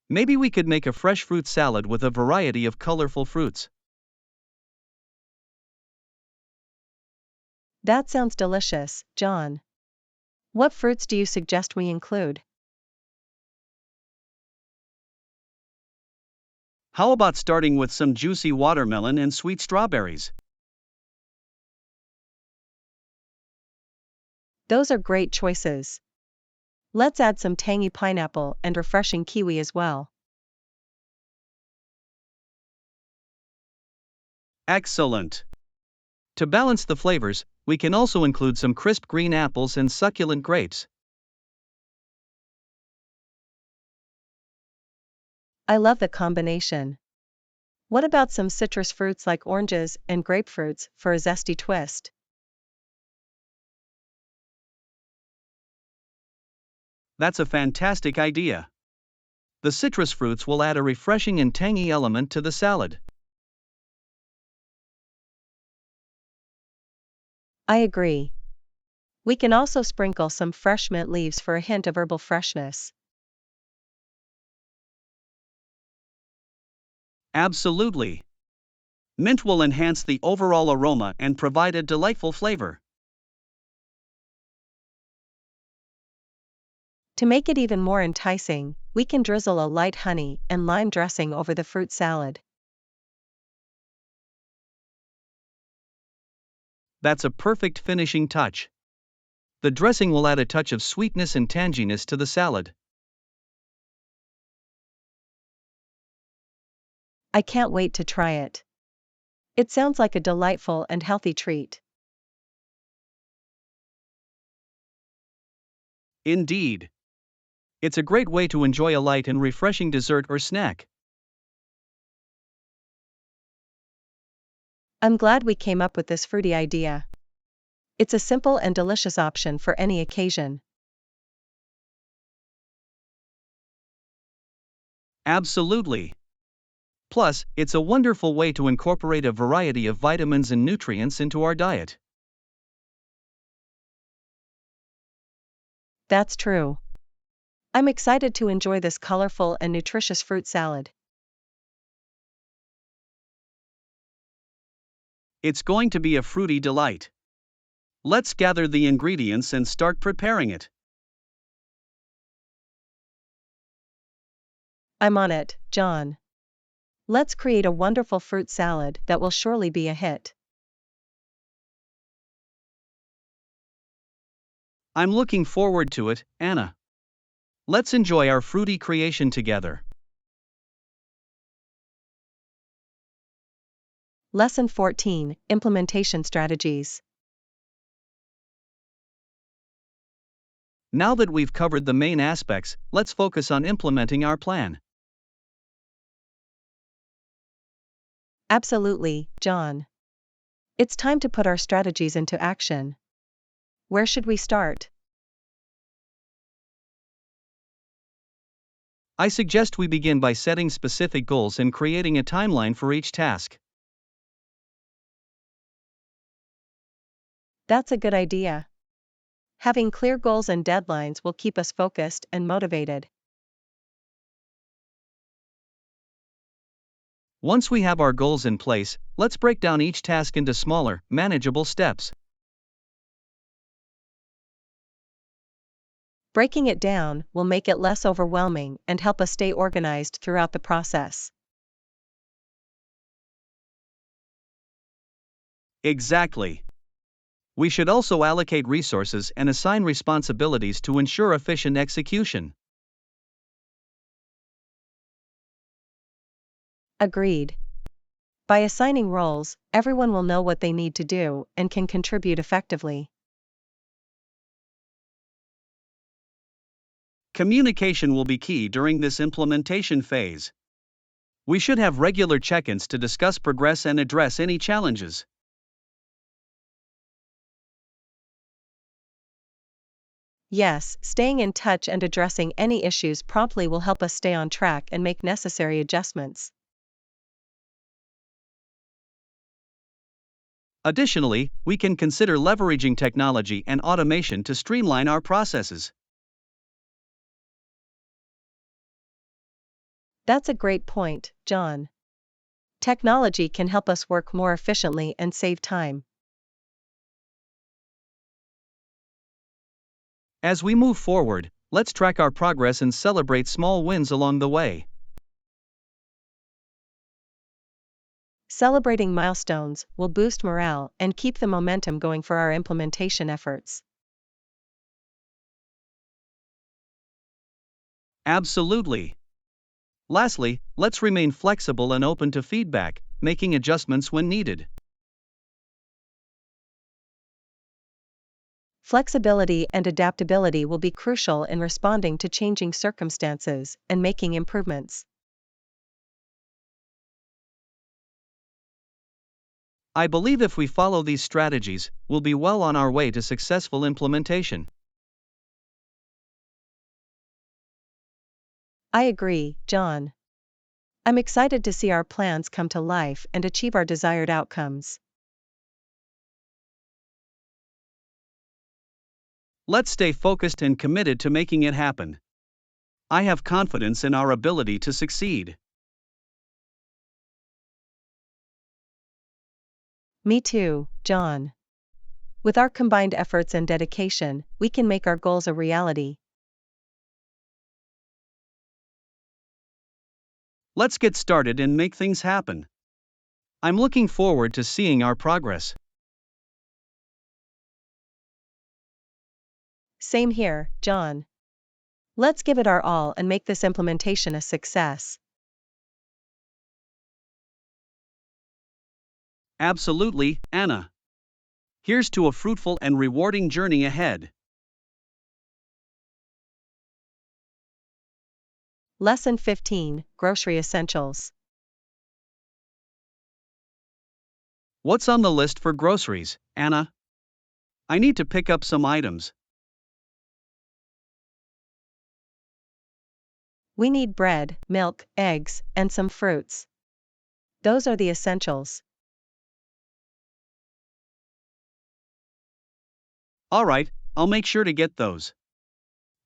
Maybe we could make a fresh fruit salad with a variety of colorful fruits. That sounds delicious, John. What fruits do you suggest we include? How about starting with some juicy watermelon and sweet strawberries? Those are great choices. Let's add some tangy pineapple and refreshing kiwi as well. Excellent! To balance the flavors, we can also include some crisp green apples and succulent grapes. I love the combination. What about some citrus fruits like oranges and grapefruits for a zesty twist? That's a fantastic idea. The citrus fruits will add a refreshing and tangy element to the salad. I agree. We can also sprinkle some fresh mint leaves for a hint of herbal freshness. Absolutely. Mint will enhance the overall aroma and provide a delightful flavor. To make it even more enticing, we can drizzle a light honey and lime dressing over the fruit salad. That's a perfect finishing touch. The dressing will add a touch of sweetness and tanginess to the salad. I can't wait to try it. It sounds like a delightful and healthy treat. Indeed. It's a great way to enjoy a light and refreshing dessert or snack. I'm glad we came up with this fruity idea. It's a simple and delicious option for any occasion. Absolutely. Plus, it's a wonderful way to incorporate a variety of vitamins and nutrients into our diet. That's true. I'm excited to enjoy this colorful and nutritious fruit salad. It's going to be a fruity delight. Let's gather the ingredients and start preparing it. I'm on it, John. Let's create a wonderful fruit salad that will surely be a hit. I'm looking forward to it, Anna. Let's enjoy our fruity creation together. Lesson 14, Implementation Strategies. Now that we've covered the main aspects, let's focus on implementing our plan. Absolutely, John. It's time to put our strategies into action. Where should we start? I suggest we begin by setting specific goals and creating a timeline for each task. That's a good idea. Having clear goals and deadlines will keep us focused and motivated. Once we have our goals in place, let's break down each task into smaller, manageable steps. Breaking it down will make it less overwhelming and help us stay organized throughout the process. Exactly. We should also allocate resources and assign responsibilities to ensure efficient execution. Agreed. By assigning roles, everyone will know what they need to do and can contribute effectively. Communication will be key during this implementation phase. We should have regular check-ins to discuss progress and address any challenges. Yes, staying in touch and addressing any issues promptly will help us stay on track and make necessary adjustments. Additionally, we can consider leveraging technology and automation to streamline our processes. That's a great point, John. Technology can help us work more efficiently and save time. As we move forward, let's track our progress and celebrate small wins along the way. Celebrating milestones will boost morale and keep the momentum going for our implementation efforts. Absolutely. Lastly, let's remain flexible and open to feedback, making adjustments when needed. Flexibility and adaptability will be crucial in responding to changing circumstances and making improvements. I believe if we follow these strategies, we'll be well on our way to successful implementation. I agree, John. I'm excited to see our plans come to life and achieve our desired outcomes. Let's stay focused and committed to making it happen. I have confidence in our ability to succeed. Me too, John. With our combined efforts and dedication, we can make our goals a reality. Let's get started and make things happen. I'm looking forward to seeing our progress. Same here, John. Let's give it our all and make this implementation a success. Absolutely, Anna. Here's to a fruitful and rewarding journey ahead. Lesson 15, Grocery Essentials. What's on the list for groceries, Anna? I need to pick up some items. We need bread, milk, eggs, and some fruits. Those are the essentials. All right, I'll make sure to get those.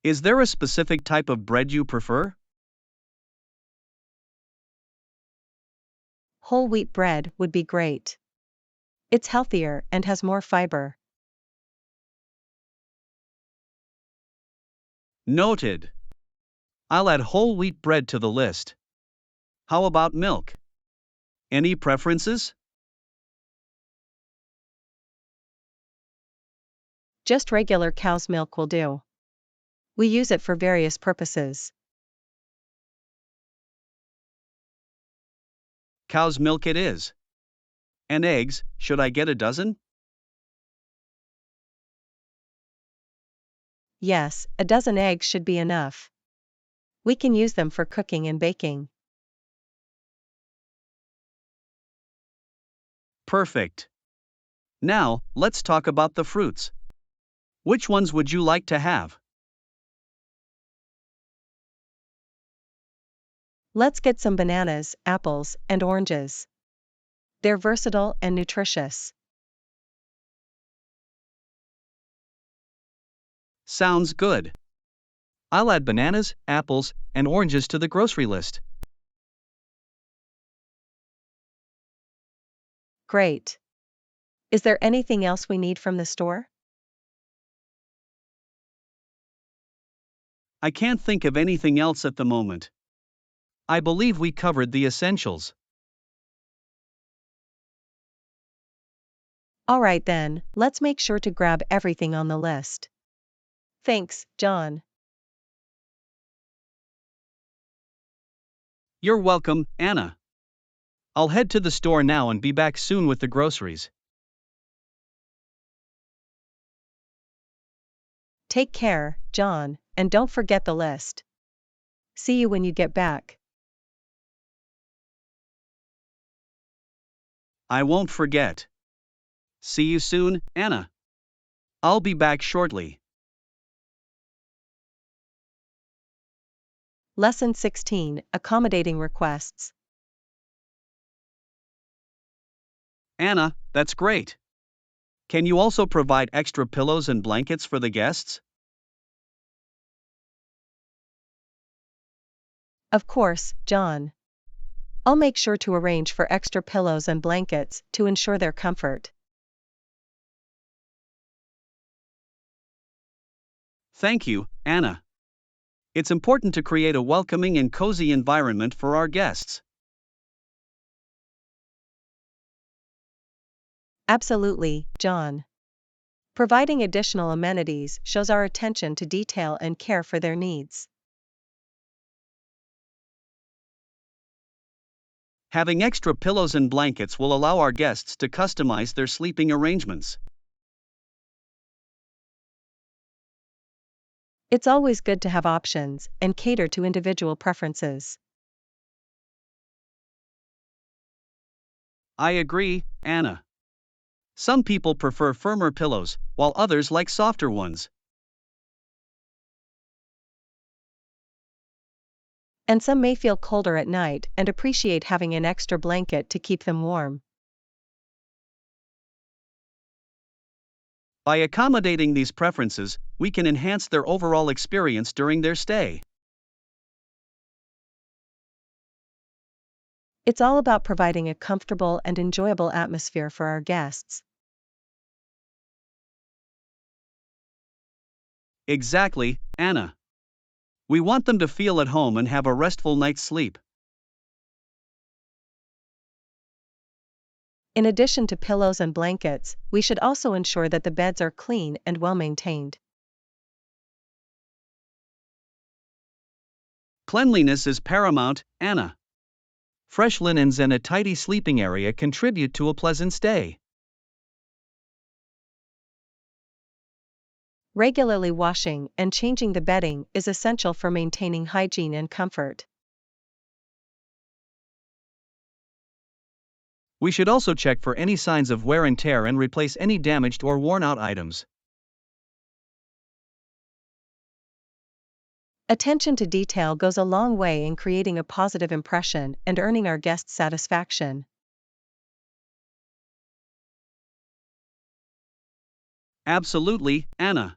Is there a specific type of bread you prefer? Whole wheat bread would be great. It's healthier and has more fiber. Noted. I'll add whole wheat bread to the list. How about milk? Any preferences? Just regular cow's milk will do. We use it for various purposes. Cow's milk it is. And eggs, should I get a dozen? Yes, a dozen eggs should be enough. We can use them for cooking and baking. Perfect. Now, let's talk about the fruits. Which ones would you like to have? Let's get some bananas, apples, and oranges. They're versatile and nutritious. Sounds good. I'll add bananas, apples, and oranges to the grocery list. Great. Is there anything else we need from the store? I can't think of anything else at the moment. I believe we covered the essentials. All right then, let's make sure to grab everything on the list. Thanks, John. You're welcome, Anna. I'll head to the store now and be back soon with the groceries. Take care, John, and don't forget the list. See you when you get back. I won't forget. See you soon, Anna. I'll be back shortly. Lesson 16, Accommodating Requests. Anna, that's great. Can you also provide extra pillows and blankets for the guests? Of course, John. I'll make sure to arrange for extra pillows and blankets to ensure their comfort. Thank you, Anna. It's important to create a welcoming and cozy environment for our guests. Absolutely, John. Providing additional amenities shows our attention to detail and care for their needs. Having extra pillows and blankets will allow our guests to customize their sleeping arrangements. It's always good to have options and cater to individual preferences. I agree, Anna. Some people prefer firmer pillows, while others like softer ones. And some may feel colder at night and appreciate having an extra blanket to keep them warm. By accommodating these preferences, we can enhance their overall experience during their stay. It's all about providing a comfortable and enjoyable atmosphere for our guests. Exactly, Anna. We want them to feel at home and have a restful night's sleep. In addition to pillows and blankets, we should also ensure that the beds are clean and well maintained. Cleanliness is paramount, Anna. Fresh linens and a tidy sleeping area contribute to a pleasant stay. Regularly washing and changing the bedding is essential for maintaining hygiene and comfort. We should also check for any signs of wear and tear and replace any damaged or worn out items. Attention to detail goes a long way in creating a positive impression and earning our guests' satisfaction. Absolutely, Anna.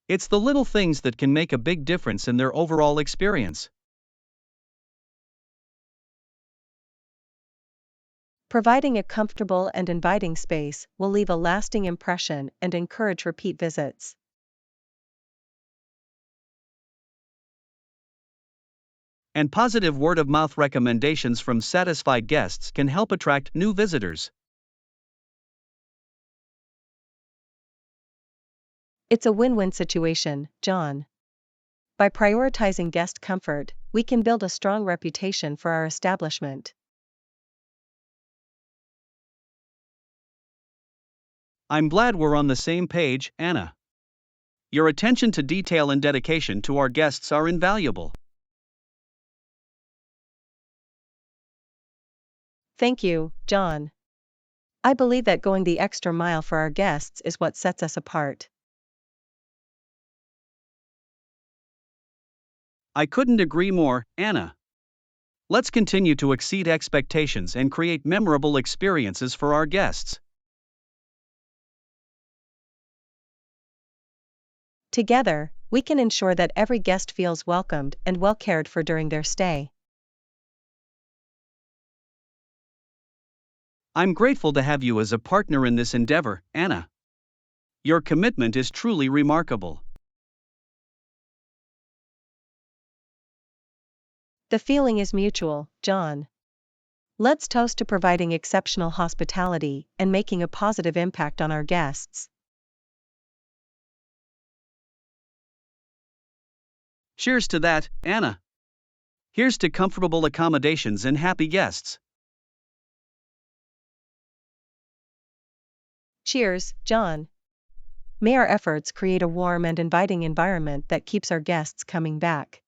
It's the little things that can make a big difference in their overall experience. Providing a comfortable and inviting space will leave a lasting impression and encourage repeat visits. And positive word of mouth recommendations from satisfied guests can help attract new visitors. It's a win-win situation, John. By prioritizing guest comfort, we can build a strong reputation for our establishment. I'm glad we're on the same page, Anna. Your attention to detail and dedication to our guests are invaluable. Thank you, John. I believe that going the extra mile for our guests is what sets us apart. I couldn't agree more, Anna. Let's continue to exceed expectations and create memorable experiences for our guests. Together, we can ensure that every guest feels welcomed and well cared for during their stay. I'm grateful to have you as a partner in this endeavor, Anna. Your commitment is truly remarkable. The feeling is mutual, John. Let's toast to providing exceptional hospitality and making a positive impact on our guests. Cheers to that, Anna. Here's to comfortable accommodations and happy guests. Cheers, John. May our efforts create a warm and inviting environment that keeps our guests coming back.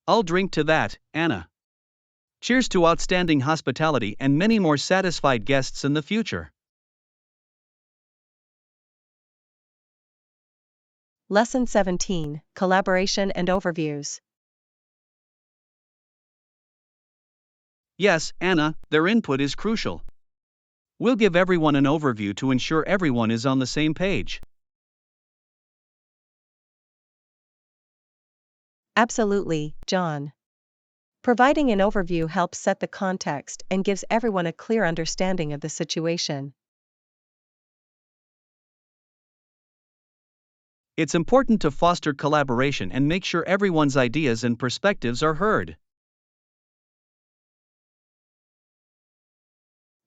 I'll drink to that, Anna. Cheers to outstanding hospitality and many more satisfied guests in the future. Lesson 17, Collaboration and Overviews. Yes, Anna, their input is crucial. We'll give everyone an overview to ensure everyone is on the same page. Absolutely, John. Providing an overview helps set the context and gives everyone a clear understanding of the situation. It's important to foster collaboration and make sure everyone's ideas and perspectives are heard.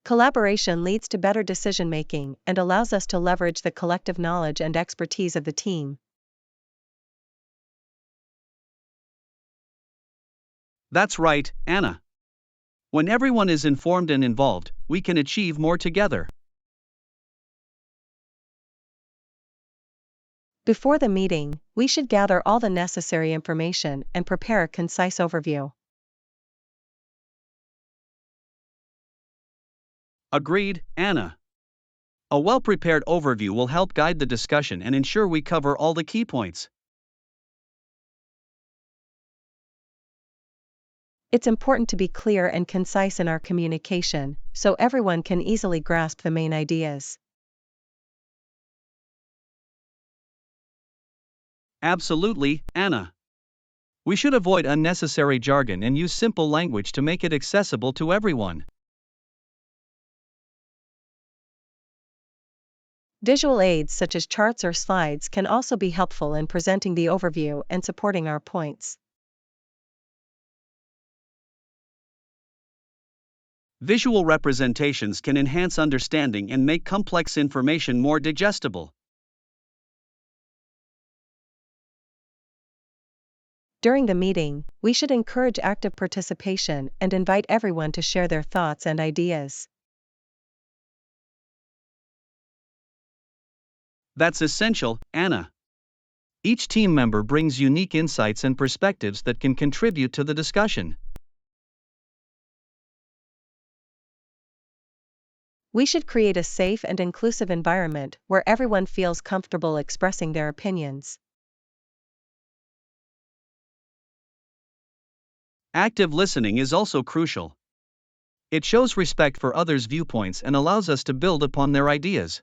Collaboration leads to better decision-making and allows us to leverage the collective knowledge and expertise of the team. That's right, Anna. When everyone is informed and involved, we can achieve more together. Before the meeting, we should gather all the necessary information and prepare a concise overview. Agreed, Anna. A well-prepared overview will help guide the discussion and ensure we cover all the key points. It's important to be clear and concise in our communication, so everyone can easily grasp the main ideas. Absolutely, Anna. We should avoid unnecessary jargon and use simple language to make it accessible to everyone. Visual aids such as charts or slides can also be helpful in presenting the overview and supporting our points. Visual representations can enhance understanding and make complex information more digestible. During the meeting, we should encourage active participation and invite everyone to share their thoughts and ideas. That's essential, Anna. Each team member brings unique insights and perspectives that can contribute to the discussion. We should create a safe and inclusive environment where everyone feels comfortable expressing their opinions. Active listening is also crucial. It shows respect for others' viewpoints and allows us to build upon their ideas.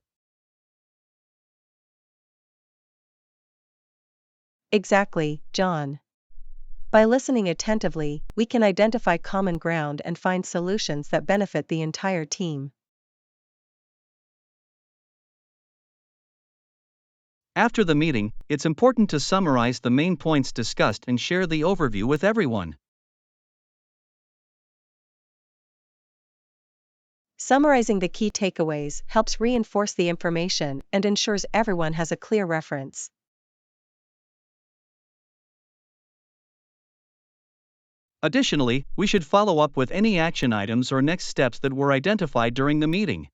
Exactly, John. By listening attentively, we can identify common ground and find solutions that benefit the entire team. After the meeting, it's important to summarize the main points discussed and share the overview with everyone. Summarizing the key takeaways helps reinforce the information and ensures everyone has a clear reference. Additionally, we should follow up with any action items or next steps that were identified during the meeting.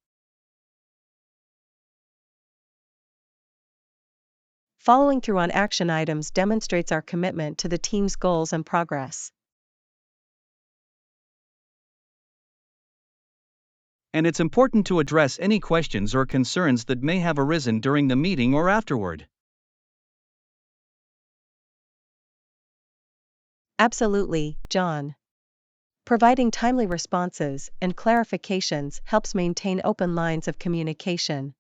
Following through on action items demonstrates our commitment to the team's goals and progress. And it's important to address any questions or concerns that may have arisen during the meeting or afterward. Absolutely, John. Providing timely responses and clarifications helps maintain open lines of communication.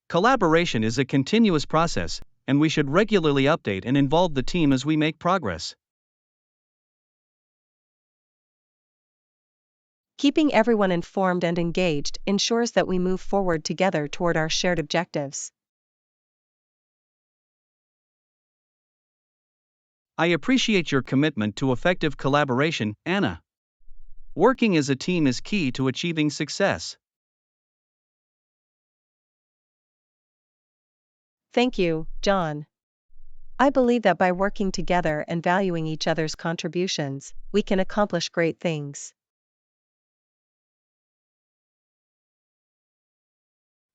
Collaboration is a continuous process, and we should regularly update and involve the team as we make progress. Keeping everyone informed and engaged ensures that we move forward together toward our shared objectives. I appreciate your commitment to effective collaboration, Anna. Working as a team is key to achieving success. Thank you, John. I believe that by working together and valuing each other's contributions, we can accomplish great things.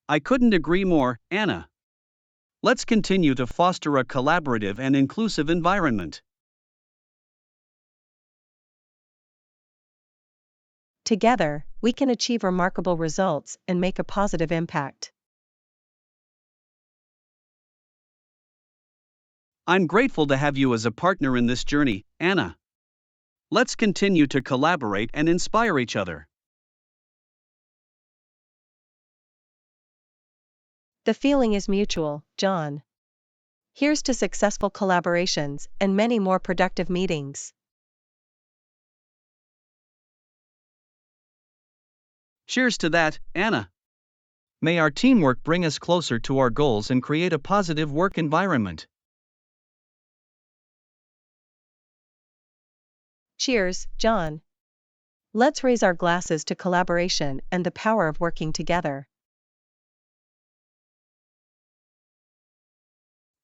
I couldn't agree more, Anna. Let's continue to foster a collaborative and inclusive environment. Together, we can achieve remarkable results and make a positive impact. I'm grateful to have you as a partner in this journey, Anna. Let's continue to collaborate and inspire each other. The feeling is mutual, John. Here's to successful collaborations and many more productive meetings. Cheers to that, Anna. May our teamwork bring us closer to our goals and create a positive work environment. Cheers, John. Let's raise our glasses to collaboration and the power of working together.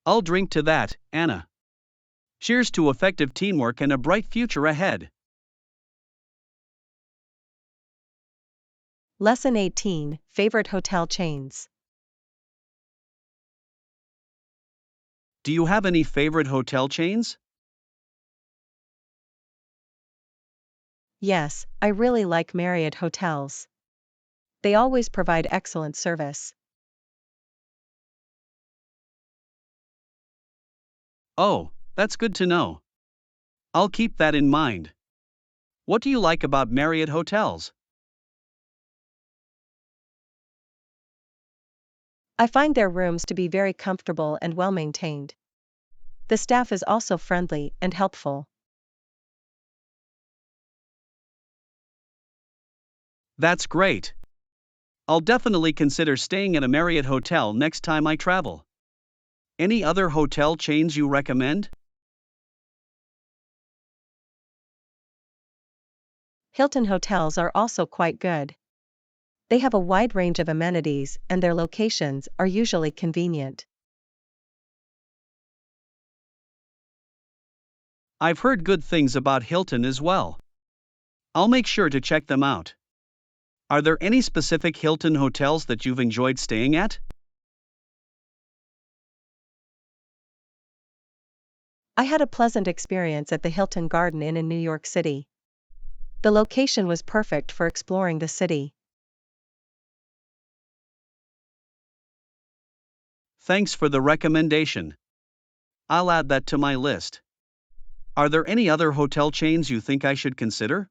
I'll drink to that, Anna. Cheers to effective teamwork and a bright future ahead. Lesson 18: Favorite hotel chains. Do you have any favorite hotel chains? Yes, I really like Marriott hotels. They always provide excellent service. Oh, that's good to know. I'll keep that in mind. What do you like about Marriott hotels? I find their rooms to be very comfortable and well maintained. The staff is also friendly and helpful. That's great. I'll definitely consider staying at a Marriott hotel next time I travel. Any other hotel chains you recommend? Hilton hotels are also quite good. They have a wide range of amenities and their locations are usually convenient. I've heard good things about Hilton as well. I'll make sure to check them out. Are there any specific Hilton hotels that you've enjoyed staying at? I had a pleasant experience at the Hilton Garden Inn in New York City. The location was perfect for exploring the city. Thanks for the recommendation. I'll add that to my list. Are there any other hotel chains you think I should consider?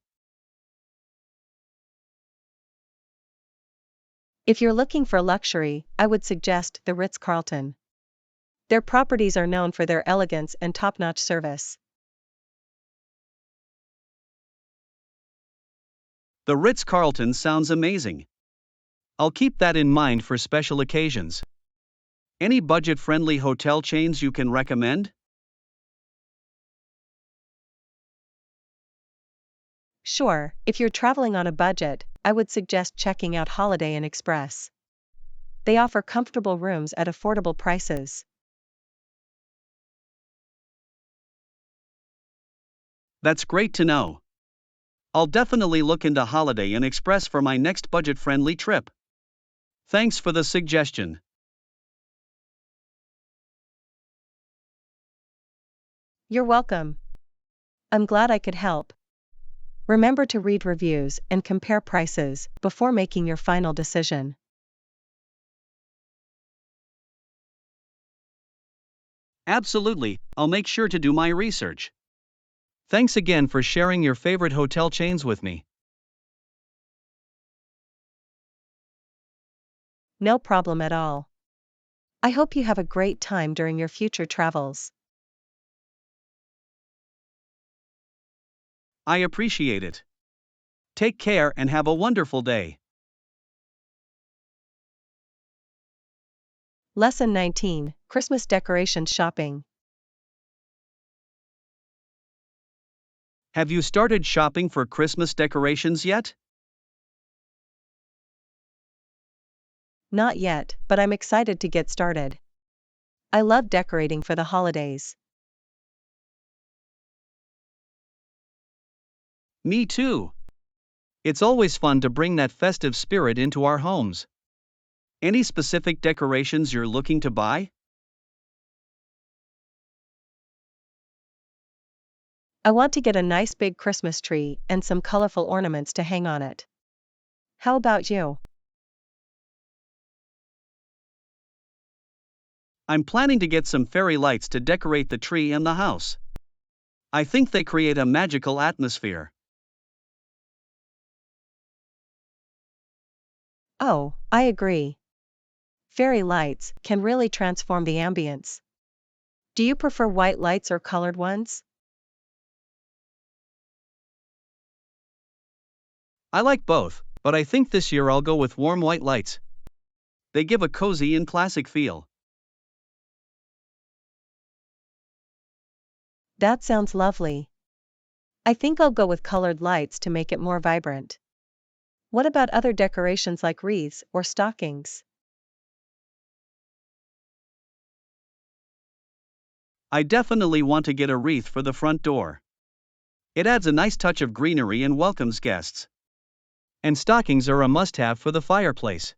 If you're looking for luxury, I would suggest the Ritz-Carlton. Their properties are known for their elegance and top-notch service. The Ritz-Carlton sounds amazing. I'll keep that in mind for special occasions. Any budget-friendly hotel chains you can recommend? Sure, if you're traveling on a budget, I would suggest checking out Holiday Inn Express. They offer comfortable rooms at affordable prices. That's great to know. I'll definitely look into Holiday Inn Express for my next budget-friendly trip. Thanks for the suggestion. You're welcome. I'm glad I could help. Remember to read reviews and compare prices before making your final decision. Absolutely, I'll make sure to do my research. Thanks again for sharing your favorite hotel chains with me. No problem at all. I hope you have a great time during your future travels. I appreciate it. Take care and have a wonderful day. Lesson 19, Christmas Decorations Shopping. Have you started shopping for Christmas decorations yet? Not yet, but I'm excited to get started. I love decorating for the holidays. Me too. It's always fun to bring that festive spirit into our homes. Any specific decorations you're looking to buy? I want to get a nice big Christmas tree and some colorful ornaments to hang on it. How about you? I'm planning to get some fairy lights to decorate the tree and the house. I think they create a magical atmosphere. Oh, I agree. Fairy lights can really transform the ambience. Do you prefer white lights or colored ones? I like both, but I think this year I'll go with warm white lights. They give a cozy and classic feel. That sounds lovely. I think I'll go with colored lights to make it more vibrant. What about other decorations like wreaths or stockings? I definitely want to get a wreath for the front door. It adds a nice touch of greenery and welcomes guests. And stockings are a must-have for the fireplace.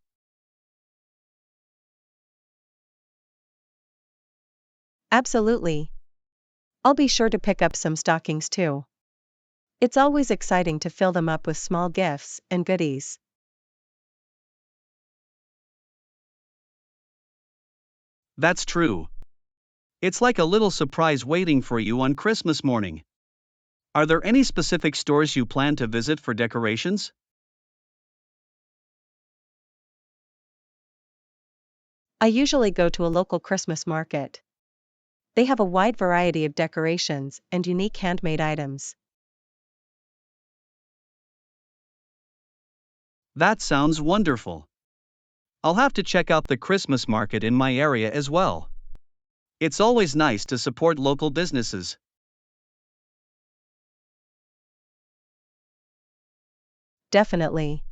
Absolutely. I'll be sure to pick up some stockings too. It's always exciting to fill them up with small gifts and goodies. That's true. It's like a little surprise waiting for you on Christmas morning. Are there any specific stores you plan to visit for decorations? I usually go to a local Christmas market. They have a wide variety of decorations and unique handmade items. That sounds wonderful. I'll have to check out the Christmas market in my area as well. It's always nice to support local businesses. Definitely.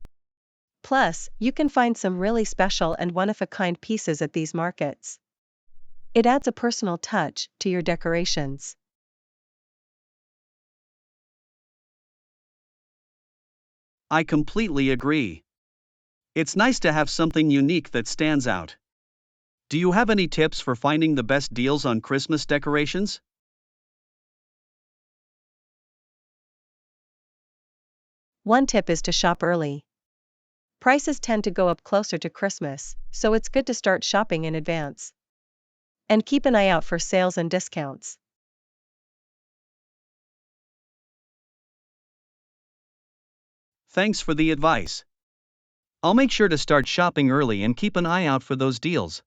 Plus, you can find some really special and one-of-a-kind pieces at these markets. It adds a personal touch to your decorations. I completely agree. It's nice to have something unique that stands out. Do you have any tips for finding the best deals on Christmas decorations? One tip is to shop early. Prices tend to go up closer to Christmas, so it's good to start shopping in advance. And keep an eye out for sales and discounts. Thanks for the advice. I'll make sure to start shopping early and keep an eye out for those deals.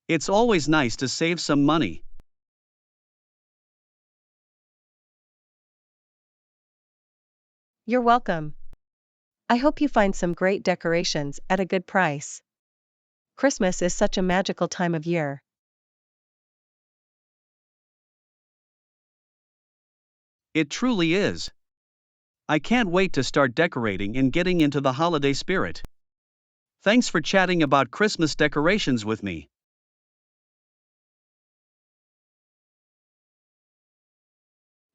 It's always nice to save some money. You're welcome. I hope you find some great decorations at a good price. Christmas is such a magical time of year. It truly is. I can't wait to start decorating and getting into the holiday spirit. Thanks for chatting about Christmas decorations with me.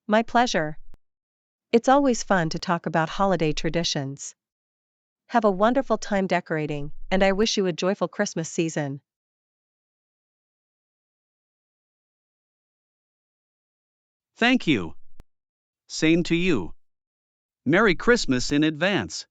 My pleasure. It's always fun to talk about holiday traditions. Have a wonderful time decorating, and I wish you a joyful Christmas season. Thank you. Same to you. Merry Christmas in advance.